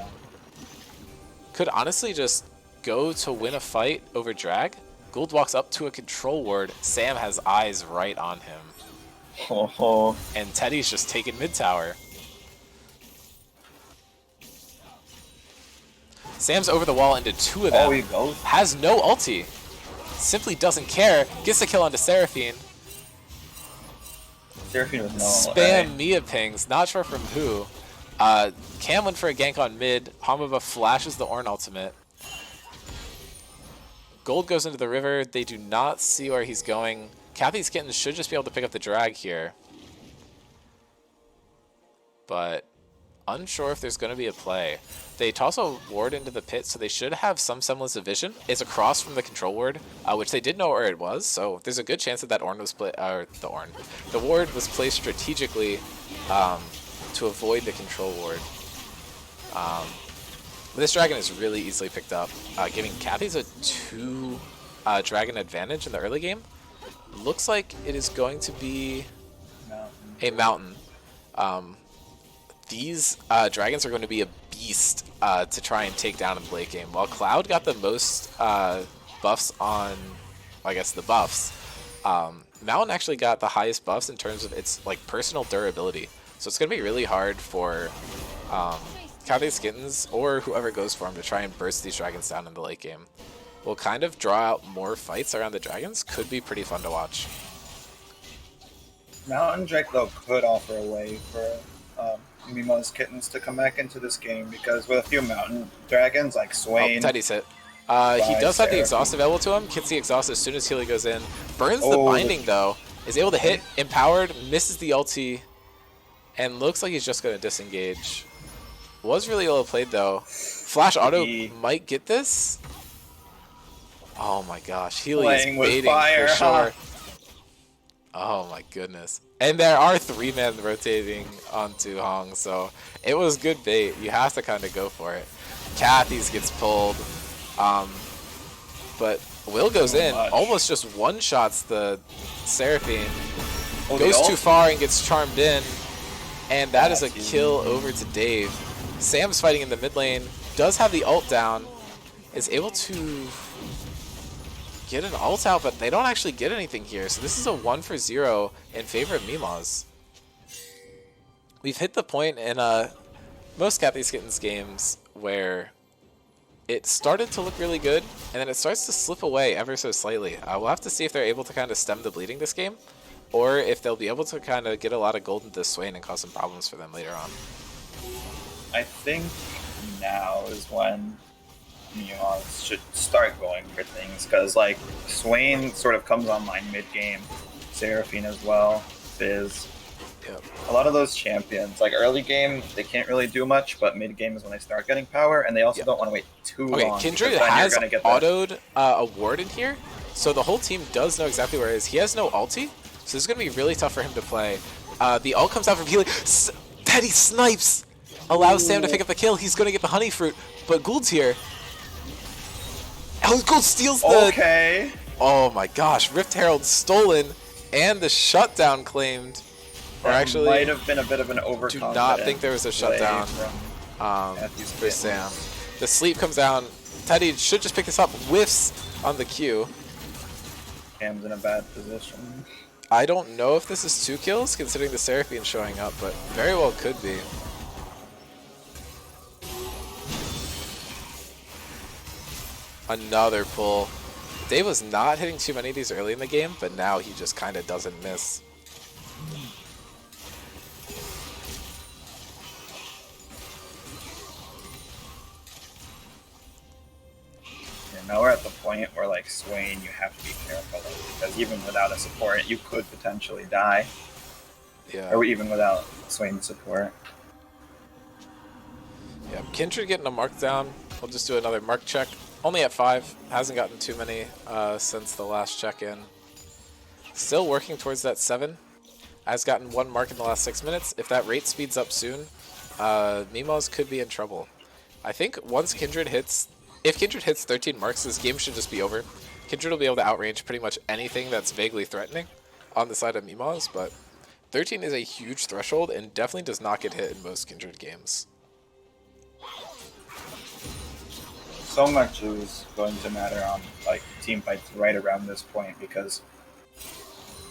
[SPEAKER 1] Could honestly just go to win a fight over Drag. Gould walks up to a control ward. Sam has eyes right on him. And Teddy's just taking mid tower. Sam's over the wall into 2 of them.
[SPEAKER 3] He goes.
[SPEAKER 1] Has no ulti. Simply doesn't care. Gets the kill onto Seraphine.
[SPEAKER 3] Seraphine with no
[SPEAKER 1] Spam Mia pings. Not sure from who. Cam went for a gank on mid. Hangbaba flashes the Ornn ultimate. Gold goes into the river. They do not see where he's going. Kathy's Kittens should just be able to pick up the drag here. But unsure if there's going to be a play. They toss a ward into the pit, so they should have some semblance of vision. It's across from the control ward, which they did know where it was, so there's a good chance that Ornn was the ward was placed strategically to avoid the control ward. This dragon is really easily picked up, giving Kathy's a 2 dragon advantage in the early game. Looks like it is going to be a mountain. These dragons are going to be a beast to try and take down in the late game. While Cloud got the most buffs on, I guess, the buffs, Mountain actually got the highest buffs in terms of its like personal durability. So it's going to be really hard for Kathy's Kittens or whoever goes for him to try and burst these dragons down in the late game. Will kind of draw out more fights around the dragons. Could be pretty fun to watch.
[SPEAKER 3] Mountain Drake, though, could offer a way for Mimaw's Kittens to come back into this game, because with a few Mountain Dragons, like Swain...
[SPEAKER 1] Oh, Teddy's hit. He does have the exhaust available to him. Gets the exhaust as soon as Healy goes in. Burns the binding, though. Is able to hit. Empowered. Misses the ulti. And looks like he's just going to disengage. Was really well played, though. Flash auto might get this. Oh my gosh, Healy is
[SPEAKER 3] Playing with
[SPEAKER 1] baiting
[SPEAKER 3] fire,
[SPEAKER 1] for
[SPEAKER 3] huh?
[SPEAKER 1] sure. Oh my goodness. And there are 3 men rotating onto Hong, so it was good bait. You have to kind of go for it. Kathy's gets pulled, but Will goes in,
[SPEAKER 3] much.
[SPEAKER 1] almost just one-shots the Seraphine.
[SPEAKER 3] Oh, the
[SPEAKER 1] Goes
[SPEAKER 3] ult?
[SPEAKER 1] too far and gets charmed in, and that is a
[SPEAKER 3] That's
[SPEAKER 1] kill over to Dave. Sam's fighting in the mid lane, does have the ult down, is able to get an ult out, but they don't actually get anything here. So this is a 1-for-0 in favor of Mimaws. We've hit the point in most Kathy's Kittens games where it started to look really good, and then it starts to slip away ever so slightly. We'll have to see if they're able to kind of stem the bleeding this game, or if they'll be able to kind of get a lot of gold into Swain and cause some problems for them later on.
[SPEAKER 3] I think now is when Mimaw should start going for things, because like Swain sort of comes online mid-game, Seraphine as well, Fizz.
[SPEAKER 1] Yep.
[SPEAKER 3] A lot of those champions, like early game, they can't really do much, but mid game is when they start getting power, and they also don't want to wait too
[SPEAKER 1] Okay,
[SPEAKER 3] long.
[SPEAKER 1] Kindred
[SPEAKER 3] because then
[SPEAKER 1] has
[SPEAKER 3] you're gonna get
[SPEAKER 1] autoed a ward in here, so the whole team does know exactly where it is. He has no ulti, so this is going to be really tough for him to play. The ult comes out from Healy. Teddy snipes! Allows Sam to pick up the kill. He's going to get the honey fruit, but Gould's here. Oh, Gould steals the...
[SPEAKER 3] Okay.
[SPEAKER 1] Oh my gosh, Rift Herald stolen, and the shutdown claimed. Or
[SPEAKER 3] That
[SPEAKER 1] actually,
[SPEAKER 3] might have been a bit of an
[SPEAKER 1] do
[SPEAKER 3] overconfident
[SPEAKER 1] not think there was a
[SPEAKER 3] play
[SPEAKER 1] shutdown
[SPEAKER 3] from Matthew's
[SPEAKER 1] for
[SPEAKER 3] Kittens.
[SPEAKER 1] Sam. The sleep comes down. Teddy should just pick this up. Whiffs on the Q.
[SPEAKER 3] Sam's in a bad position.
[SPEAKER 1] I don't know if this is 2 kills, considering the Seraphine showing up, but very well could be. Another pull. Dave was not hitting too many of these early in the game, but now he just kind of doesn't miss.
[SPEAKER 3] Now we're at the point where, like, Swain, you have to be careful of, because even without a support, you could potentially die.
[SPEAKER 1] Yeah.
[SPEAKER 3] Or even without Swain's support.
[SPEAKER 1] Yeah, Kindred getting a mark down. We'll just do another mark check. Only at 5. Hasn't gotten too many since the last check-in. Still working towards that 7. Has gotten 1 mark in the last 6 minutes. If that rate speeds up soon, Mimaws could be in trouble. I think once Kindred hits... If Kindred hits 13 marks, this game should just be over. Kindred will be able to outrange pretty much anything that's vaguely threatening on the side of Mimaws, but 13 is a huge threshold and definitely does not get hit in most Kindred games.
[SPEAKER 3] So much is going to matter on, like, team fights right around this point, because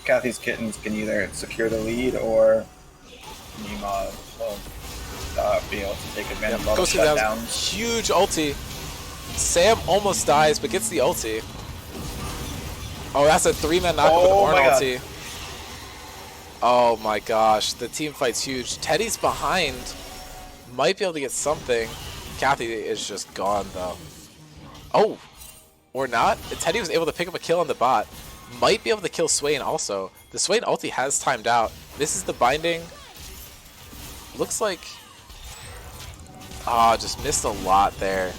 [SPEAKER 3] Kathy's Kittens can either secure the lead or Mimaw will be able to take advantage of all the
[SPEAKER 1] Goes down,
[SPEAKER 3] shutdowns.
[SPEAKER 1] huge ulti. Sam almost dies, but gets the ulti. Oh, that's a 3-man knock with the Born ulti. Oh my gosh, the team fight's huge. Teddy's behind. Might be able to get something. Kathy is just gone, though. Oh, or not. Teddy was able to pick up a kill on the bot. Might be able to kill Swain also. The Swain ulti has timed out. This is the binding. Looks like... Ah, just missed a lot there.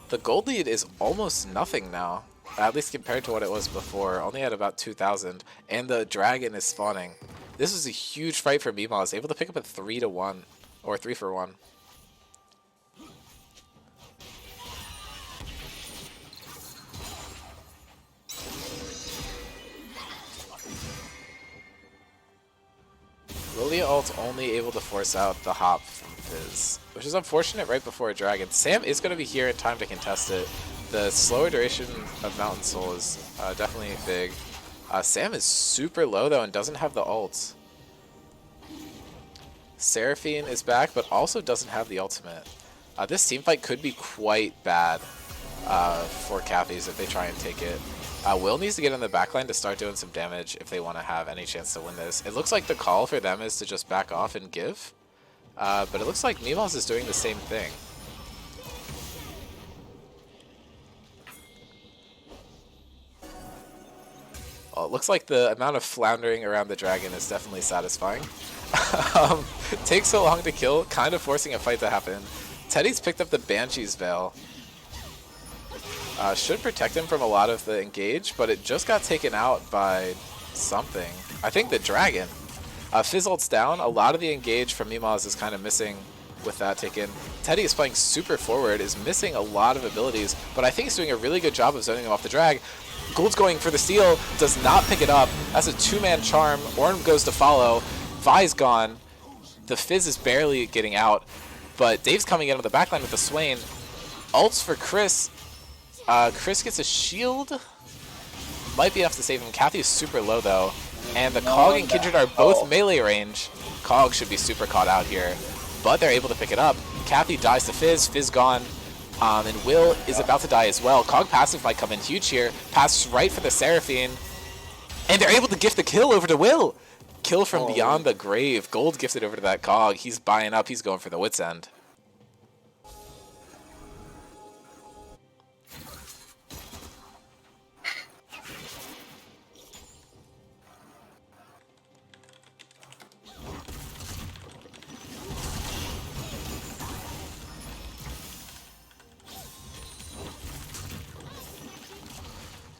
[SPEAKER 1] The gold lead is almost nothing now, at least compared to what it was before. Only at about 2,000, and the dragon is spawning. This was a huge fight for Mimaw. Was able to pick up a 3-1, or 3-for-1. Lilia ult's only able to force out the hop from Fizz, which is unfortunate right before a dragon. Sam is going to be here in time to contest it. The slower duration of Mountain Soul is definitely big. Sam is super low though and doesn't have the ult. Seraphine is back but also doesn't have the ultimate. This team fight could be quite bad for Kathy's if they try and take it. Will needs to get in the backline to start doing some damage if they want to have any chance to win this. It looks like the call for them is to just back off and give. But it looks like Mimaws is doing the same thing. Well, it looks like the amount of floundering around the dragon is definitely satisfying. Takes so long to kill, kind of forcing a fight to happen. Teddy's picked up the Banshee's Veil. Should protect him from a lot of the engage, but it just got taken out by something. I think the dragon. Fizz ult's down. A lot of the engage from Mimaw is kind of missing with that taken. Teddy is playing super forward, is missing a lot of abilities, but I think he's doing a really good job of zoning him off the drag. Gold's going for the steal, does not pick it up. That's a 2-man charm. Ornn goes to follow. Vi's gone. The Fizz is barely getting out, but Dave's coming in on the backline with the Swain. Ults for Chris. Chris gets a shield. Might be enough to save him. Kathy is super low though. And the Cog and Kindred are both melee range. Cog should be super caught out here, but they're able to pick it up. Kathy dies to Fizz. Fizz gone. And Will is about to die as well. Cog passive might come in huge here. Passes right for the Seraphine. And they're able to gift the kill over to Will. Kill from beyond the grave. Gold gifted over to that Cog. He's buying up. He's going for the Wit's End.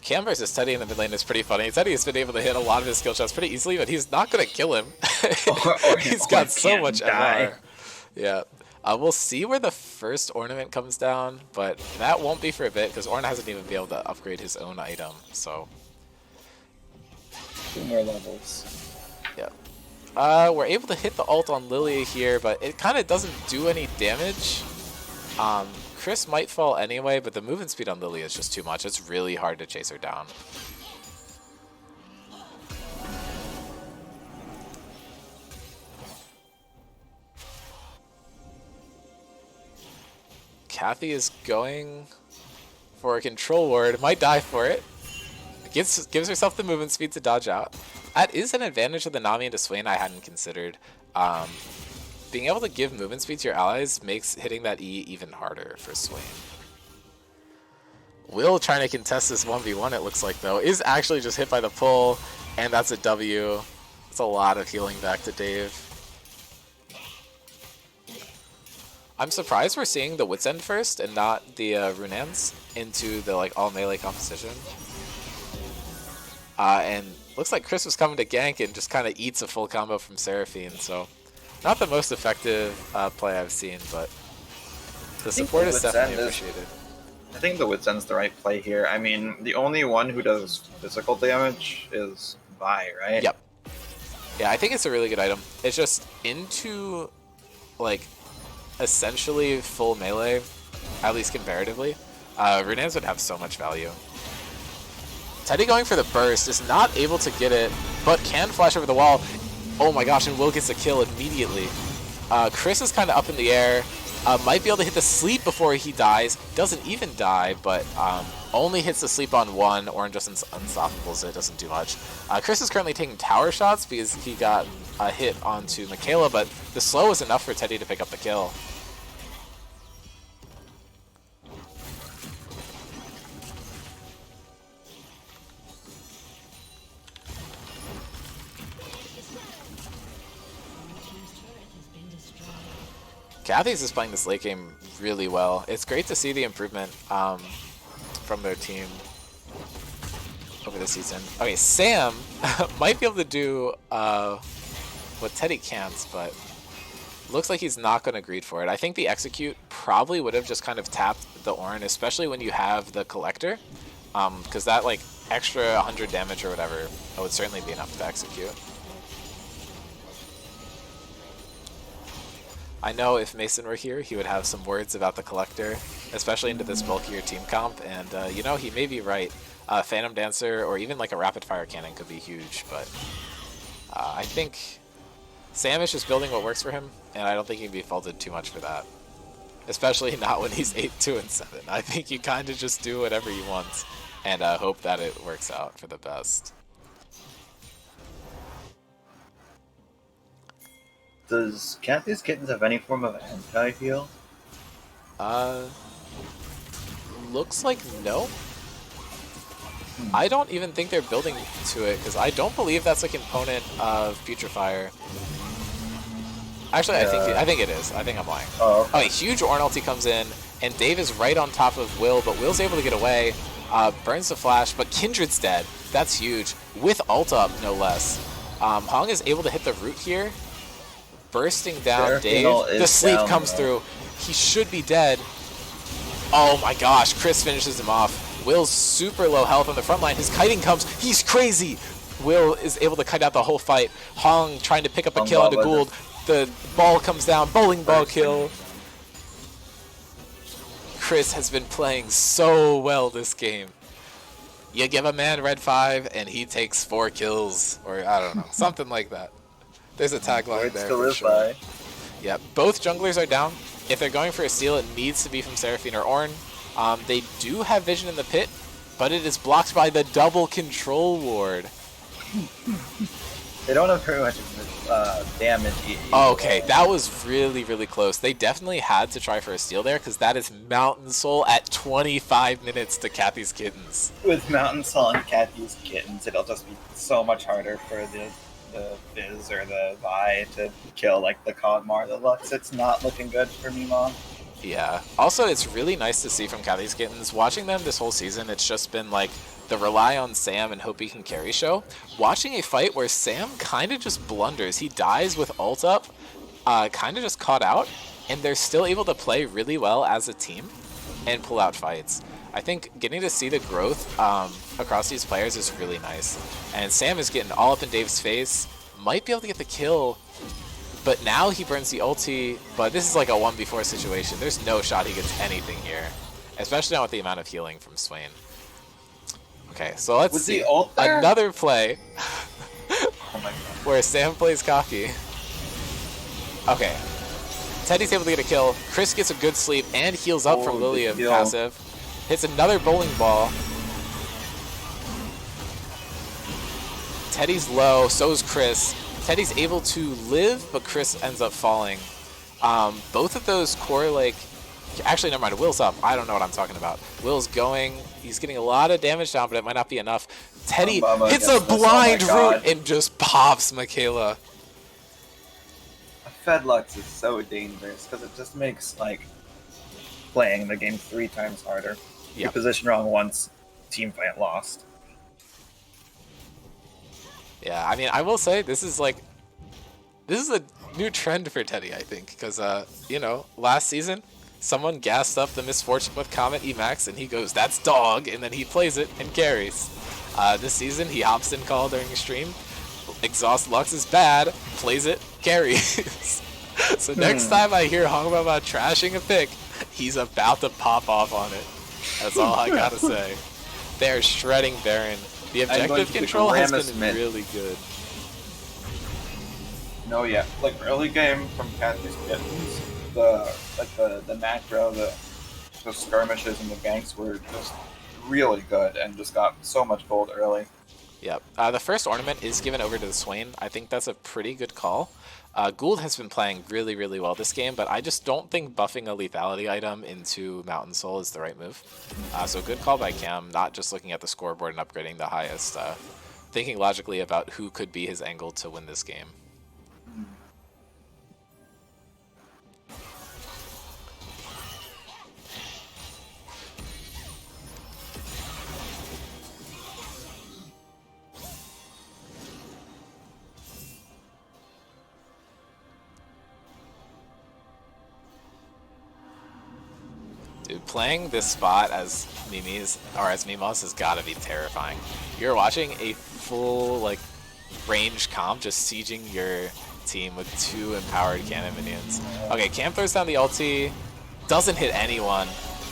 [SPEAKER 1] Cam versus Teddy in the mid lane is pretty funny. Teddy has been able to hit a lot of his skill shots pretty easily, but he's not going to kill him. He's got so much MR. Yeah. We'll see where the first ornament comes down, but that won't be for a bit because Ornn hasn't even been able to upgrade his own item. So
[SPEAKER 3] 2 more levels.
[SPEAKER 1] Yeah. We're able to hit the ult on Lilia here, but it kind of doesn't do any damage. Chris might fall anyway, but the movement speed on Lilia is just too much. It's really hard to chase her down. Kathy is going for a control ward. Might die for it. Gives herself the movement speed to dodge out. That is an advantage of the Nami into Swain I hadn't considered. Being able to give movement speed to your allies makes hitting that E even harder for Swain. Will trying to contest this 1v1 it looks like though, is actually just hit by the pull, and that's a W. It's a lot of healing back to Dave. I'm surprised we're seeing the Wit's End first and not the Runans into the like all melee composition. And looks like Chris was coming to gank and just kind of eats a full combo from Seraphine, so not the most effective play I've seen, but the support is definitely appreciated.
[SPEAKER 3] I think the Wit's End's the right play here. I mean, the only one who does physical damage is Vi, right?
[SPEAKER 1] Yep. Yeah, I think it's a really good item. It's just into, like, essentially full melee, at least comparatively. Runans would have so much value. Teddy going for the burst is not able to get it, but can flash over the wall. Oh my gosh, and Will gets a kill immediately. Chris is kind of up in the air. Might be able to hit the sleep before he dies. Doesn't even die, but only hits the sleep on one. Ornn just unstoppables it, doesn't do much. Chris is currently taking tower shots because he got a hit onto Michaela, but the slow is enough for Teddy to pick up the kill. Kathy's is playing this late game really well. It's great to see the improvement from their team over the season. Okay, Sam might be able to do what Teddy can't, but looks like he's not going to greed for it. I think the execute probably would have just kind of tapped the Ornn, especially when you have the collector, because that like extra 100 damage or whatever would certainly be enough to execute. I know if Mason were here, he would have some words about the Collector, especially into this bulkier team comp, and you know, he may be right. Phantom Dancer or even like a Rapid Fire Cannon could be huge, but I think Sam is just building what works for him, and I don't think he can be faulted too much for that. Especially not when he's 8-2 and 7. I think you kind of just do whatever you want and hope that it works out for the best.
[SPEAKER 3] Can't these kittens have any form of anti-heal?
[SPEAKER 1] Looks like no. I don't even think they're building to it, because I don't believe that's a component of Putrefier. Actually, I think it is. I think I'm lying.
[SPEAKER 3] Oh, okay.
[SPEAKER 1] Okay, huge Ornn ulti comes in. and Dave is right on top of Will, but Will's able to get away. Burns the flash, but Kindred's dead. That's huge. With ult up, no less. Hong is able to hit the root here. Bursting down Dave. The sleep comes through. He should be dead. Oh my gosh, Chris finishes him off. Will's super low health on the front line. His kiting comes. He's crazy. Will is able to kite out the whole fight. Hong trying to pick up a kill onto Gould. The ball comes down. Bowling ball kill. Chris has been playing so well this game. You give a man red 5 and he takes 4 kills. Or I don't know. Something like that. There's a tagline there for sure. Yeah, both junglers are down. If they're going for a steal, it needs to be from Seraphine or Ornn. They do have vision in the pit, but it is blocked by the double control ward.
[SPEAKER 3] They don't have very much damage.
[SPEAKER 1] Okay, that was really, really close. They definitely had to try for a steal there, because that is Mountain Soul at 25 minutes to Kathy's Kittens.
[SPEAKER 3] With Mountain Soul and Kathy's Kittens, it'll just be so much harder for the Fizz or the Vi to kill like the Cogmar, the Lux. It's not looking good for Mimaw.
[SPEAKER 1] Yeah. Also, it's really nice to see from Kathy's Kittens. Watching them this whole season, it's just been like the rely on Sam and hope he can carry show. Watching a fight where Sam kind of just blunders. He dies with ult up, kind of just caught out, and they're still able to play really well as a team and pull out fights. I think getting to see the growth across these players is really nice. And Sam is getting all up in Dave's face. Might be able to get the kill, but now he burns the ulti. But this is like a 1v4 situation. There's no shot he gets anything here, especially not with the amount of healing from Swain. Okay, so let's see another play where Sam plays cocky. Okay, Teddy's able to get a kill. Chris gets a good sleep and heals up from Lilia passive. Hits another bowling ball. Teddy's low, so is Chris. Teddy's able to live, but Chris ends up falling. Both of those core, like... Actually, never mind. Will's up. I don't know what I'm talking about. Will's going. He's getting a lot of damage down, but it might not be enough. Teddy hits a blind root and just pops Michaela.
[SPEAKER 3] Fedlux is so dangerous because it just makes, like, playing the game 3 times harder. You position wrong once, team fight lost.
[SPEAKER 1] Yeah, I mean, I will say this is a new trend for Teddy, I think, because you know, last season someone gassed up the misfortune with Comet Emax and he goes, "That's dog," and then he plays it and carries. This season he hops in call during a stream, exhaust Lux is bad, plays it, carries. So next time I hear Hongmama trashing a pick, he's about to pop off on it. That's all I gotta say. They're shredding Baron. The objective control has been really good.
[SPEAKER 3] No, yeah, like early game from Kathy's Kittens, the macro, the skirmishes and the ganks were just really good and just got so much gold early.
[SPEAKER 1] Yep. The first ornament is given over to the Swain. I think that's a pretty good call. Gould has been playing really, really well this game, but I just don't think buffing a lethality item into Mountain Soul is the right move. So good call by Cam, not just looking at the scoreboard and upgrading the highest, thinking logically about who could be his angle to win this game. Dude, playing this spot as Mimaw's has gotta be terrifying. You're watching a full, like, range comp just sieging your team with 2 empowered cannon minions. Okay, Cam throws down the ulti, doesn't hit anyone.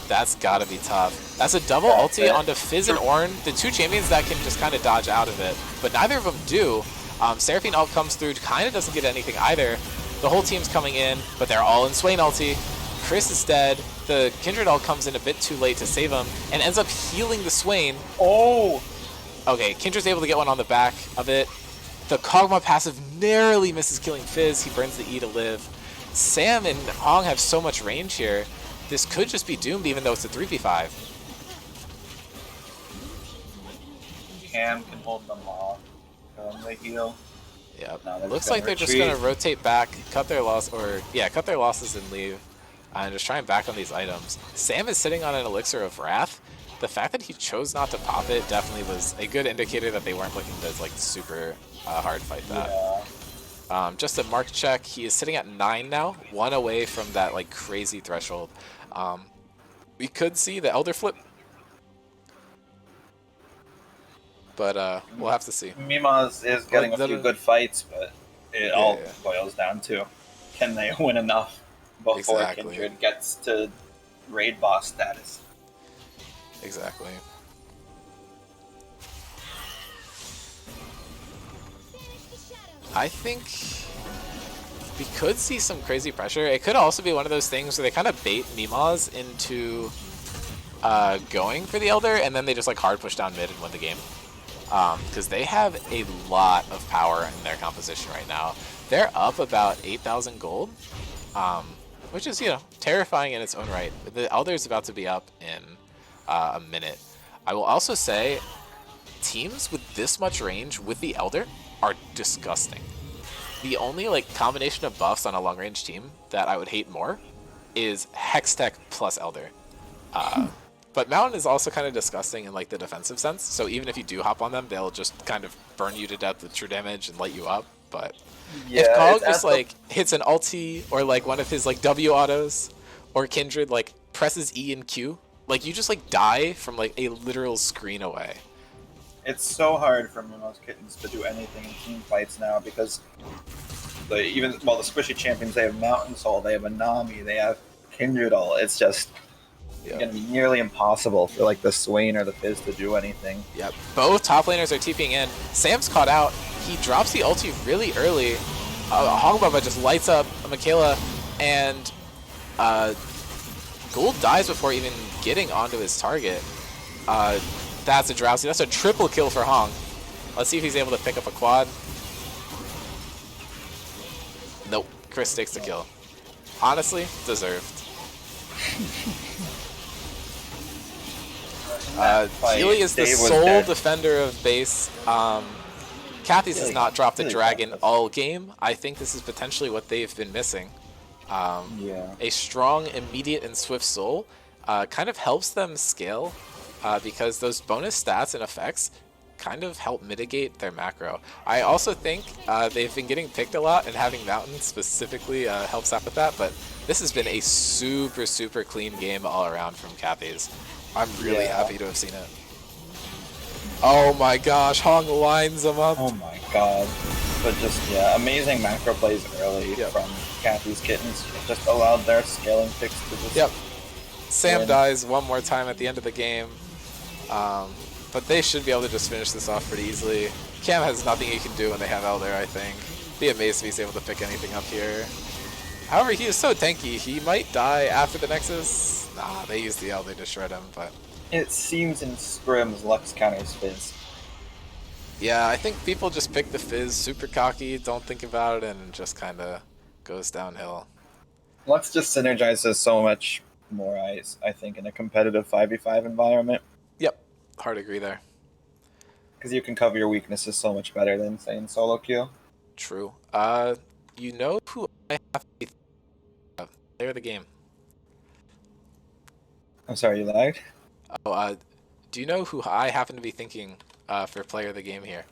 [SPEAKER 1] That's gotta be tough. That's a double ulti onto Fizz and Ornn, the 2 champions that can just kind of dodge out of it. But neither of them do. Seraphine ult comes through, kind of doesn't get anything either. The whole team's coming in, but they're all in Swain ulti. Chris is dead. The Kindred ult comes in a bit too late to save him and ends up healing the Swain.
[SPEAKER 3] Oh!
[SPEAKER 1] Okay, Kindred's able to get one on the back of it. The Kog'Maw passive narrowly misses killing Fizz. He burns the E to live. Sam and Hong have so much range here. This could just be doomed even though it's a 3v5.
[SPEAKER 3] Cam can hold them off. They heal.
[SPEAKER 1] Yep. Looks like they're just going to rotate back, cut their losses and leave. And just trying back on these items. Sam is sitting on an Elixir of Wrath. The fact that he chose not to pop it definitely was a good indicator that they weren't looking to like super hard fight that.
[SPEAKER 3] Yeah.
[SPEAKER 1] Just a mark check. He is sitting at 9 now, 1 away from that like crazy threshold. We could see the Elder flip, but we'll have to see.
[SPEAKER 3] Mimaw is getting a few good fights, but it all boils down to, can they win enough before Kindred gets to raid boss status?
[SPEAKER 1] Exactly. I think we could see some crazy pressure. It could also be one of those things where they kind of bait Mimaws into going for the Elder, and then they just like hard push down mid and win the game. Because they have a lot of power in their composition right now. They're up about 8,000 gold, which is, you know, terrifying in its own right. The Elder's about to be up in a minute. I will also say teams with this much range with the Elder are disgusting. The only like combination of buffs on a long range team that I would hate more is Hextech plus Elder. But Mountain is also kind of disgusting in like the defensive sense. So even if you do hop on them, they'll just kind of burn you to death with true damage and light you up. But if Kog just like hits an ulti or like one of his like W autos, or Kindred like presses E and Q, like you just like die from like a literal screen away.
[SPEAKER 3] It's so hard for Mimaw's Kittens to do anything in team fights now because the squishy champions, they have Mountain Soul, they have Anami, they have Kindred all. It's just gonna be nearly impossible for like the Swain or the Fizz to do anything.
[SPEAKER 1] Yep. Both top laners are TPing in. Sam's caught out. He drops the ulti really early. Hongbaba just lights up Michaela, and Gould dies before even getting onto his target. That's a Drowsy. That's a triple kill for Hong. Let's see if he's able to pick up a quad. Nope. Chris takes the kill. Honestly, deserved. Keely is the sole defender of base. Kathy's has not dropped a dragon all game. I think this is potentially what they've been missing. A strong, immediate, and swift soul kind of helps them scale because those bonus stats and effects kind of help mitigate their macro. I also think they've been getting picked a lot, and having Mountain specifically helps out with that, but this has been a super, super clean game all around from Kathy's. I'm really happy to have seen it. Oh my gosh, Hong lines him up.
[SPEAKER 3] Oh my god. But just, amazing macro plays early from Kathy's Kittens. Just allowed their scaling picks to just
[SPEAKER 1] Sam
[SPEAKER 3] win.
[SPEAKER 1] dies one more time at the end of the game. But they should be able to just finish this off pretty easily. Cam has nothing he can do when they have Elder, I think. Be amazed if he's able to pick anything up here. However, he is so tanky, he might die after the Nexus. Nah, they use the Elder to shred him, but...
[SPEAKER 3] It seems in Scrims, Lux counters Fizz.
[SPEAKER 1] Yeah, I think people just pick the Fizz super cocky, don't think about it, and just kind of goes downhill.
[SPEAKER 3] Lux just synergizes so much more, I think, in a competitive 5v5 environment.
[SPEAKER 1] Yep, hard to agree there.
[SPEAKER 3] Because you can cover your weaknesses so much better than, say, in solo queue.
[SPEAKER 1] True. You know who I have to be player of the game?
[SPEAKER 3] I'm sorry, you lagged?
[SPEAKER 1] Oh, do you know who I happen to be thinking for player of the game here?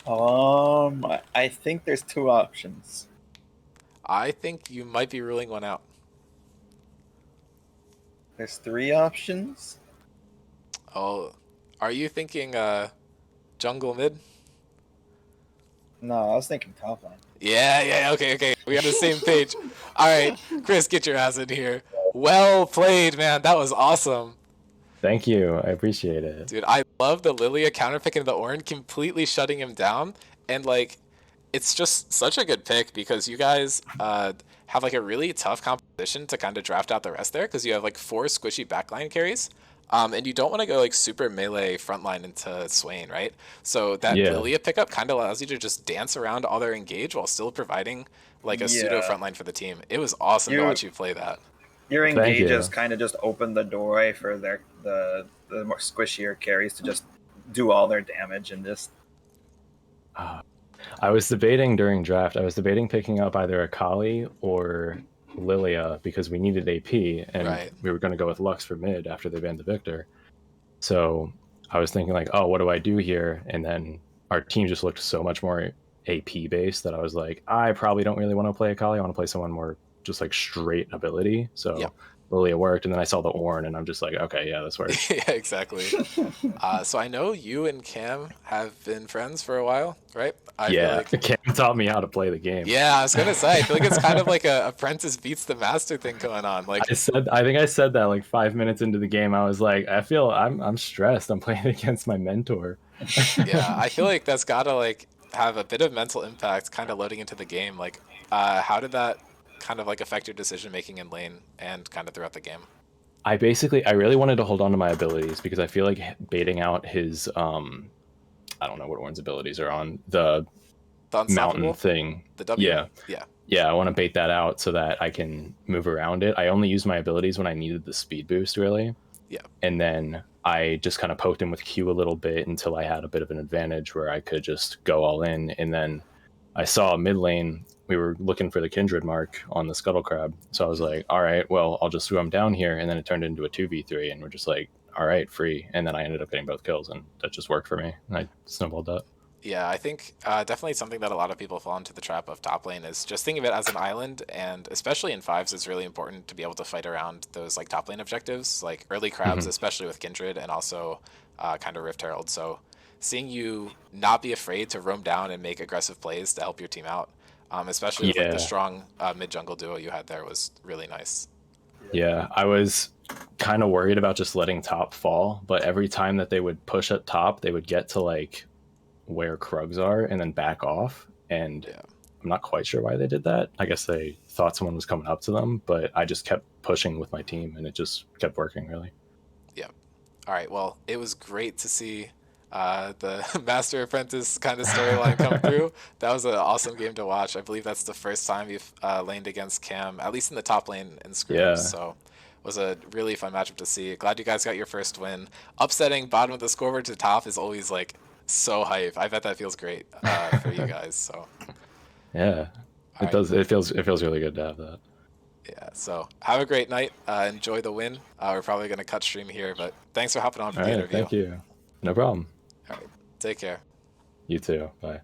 [SPEAKER 3] I think there's two options.
[SPEAKER 1] I think you might be ruling one out.
[SPEAKER 3] There's three options?
[SPEAKER 1] Oh, are you thinking jungle mid?
[SPEAKER 3] No, I was thinking top lane.
[SPEAKER 1] Yeah, okay. We on the same page. All right, Chris, get your ass in here. Well played, man. That was awesome.
[SPEAKER 6] Thank you. I appreciate it.
[SPEAKER 1] Dude, I love the Lilia counterpick into the Ornn, completely shutting him down. And, like, it's just such a good pick because you guys have, like, a really tough competition to kind of draft out the rest there because you have, like, 4 squishy backline carries. And you don't want to go, like, super melee frontline into Swain, right? So that Lilia pickup kind of allows you to just dance around all their engage while still providing, like, a pseudo frontline for the team. It was awesome to watch you play that.
[SPEAKER 3] Your engages kind of just opened the doorway for the more squishier carries to just do all their damage and just...
[SPEAKER 6] I was debating during draft, I was debating picking up either Akali or Lilia because we needed AP, and
[SPEAKER 1] Right.
[SPEAKER 6] we were going to go with Lux for mid after they banned the Victor. So I was thinking like, oh, what do I do here? And then our team just looked so much more AP based that I was like, I probably don't really want to play Akali. I want to play someone more just like straight ability. So
[SPEAKER 1] Yep.
[SPEAKER 6] Lilia worked, and then I saw the Ornn, and I'm just like, okay, yeah, this works.
[SPEAKER 1] Yeah, exactly. So I know you and Cam have been friends for a while, right? I feel
[SPEAKER 6] Yeah,
[SPEAKER 1] like...
[SPEAKER 6] Cam taught me how to play the game.
[SPEAKER 1] Yeah, I was gonna say, I feel like it's kind of like a apprentice beats the master thing going on. Like,
[SPEAKER 6] I think I said that like 5 minutes into the game. I was like, I feel I'm stressed. I'm playing against my mentor.
[SPEAKER 1] yeah, I feel like that's gotta like have a bit of mental impact, kind of loading into the game. Like, how did that kind of like affect your decision making in lane and kind of throughout the game?
[SPEAKER 6] I really wanted to hold on to my abilities because I feel like baiting out his I don't know what Ornn's abilities are on the
[SPEAKER 1] The
[SPEAKER 6] mountain
[SPEAKER 1] unstoppable,
[SPEAKER 6] thing.
[SPEAKER 1] the W.
[SPEAKER 6] Yeah. Yeah, I want to bait that out so that I can move around it. I only used my abilities when I needed the speed boost, really.
[SPEAKER 1] Yeah.
[SPEAKER 6] And then I just kind of poked him with Q a little bit until I had a bit of an advantage where I could just go all in. And then I saw mid lane, we were looking for the Kindred mark on the Scuttle Crab. So I was like, all right, well, I'll just swim down here. And then it turned into a 2v3, and we're just like, all right, free. And then I ended up getting both kills, and that just worked for me. And I snowballed that.
[SPEAKER 1] Yeah, I think definitely something that a lot of people fall into the trap of top lane is just think of it as an island, and especially in fives, it's really important to be able to fight around those like top lane objectives, like early crabs, especially with Kindred, and also kind of Rift Herald. So seeing you not be afraid to roam down and make aggressive plays to help your team out, especially with like the strong mid jungle duo you had there, was really nice.
[SPEAKER 6] Yeah, I was kind of worried about just letting top fall, but every time that they would push at top, they would get to like where Krugs are and then back off, and I'm not quite sure why they did that. I guess they thought someone was coming up to them, but I just kept pushing with my team, and it just kept working, really.
[SPEAKER 1] Yeah. All right, well, it was great to see the Master Apprentice kind of storyline come through. That was an awesome game to watch. I believe that's the first time you've laned against Cam, at least in the top lane in Scrims.
[SPEAKER 6] Yeah.
[SPEAKER 1] So it was a really fun matchup to see. Glad you guys got your first win. Upsetting bottom of the scoreboard to top is always like so hype. I bet that feels great for you guys. So
[SPEAKER 6] yeah, it does. It feels really good to have that.
[SPEAKER 1] Yeah, so have a great night. Enjoy the win. We're probably going to cut stream here, but thanks for hopping on for the interview.
[SPEAKER 6] Thank you. No problem.
[SPEAKER 1] All right, take care.
[SPEAKER 6] You too. Bye.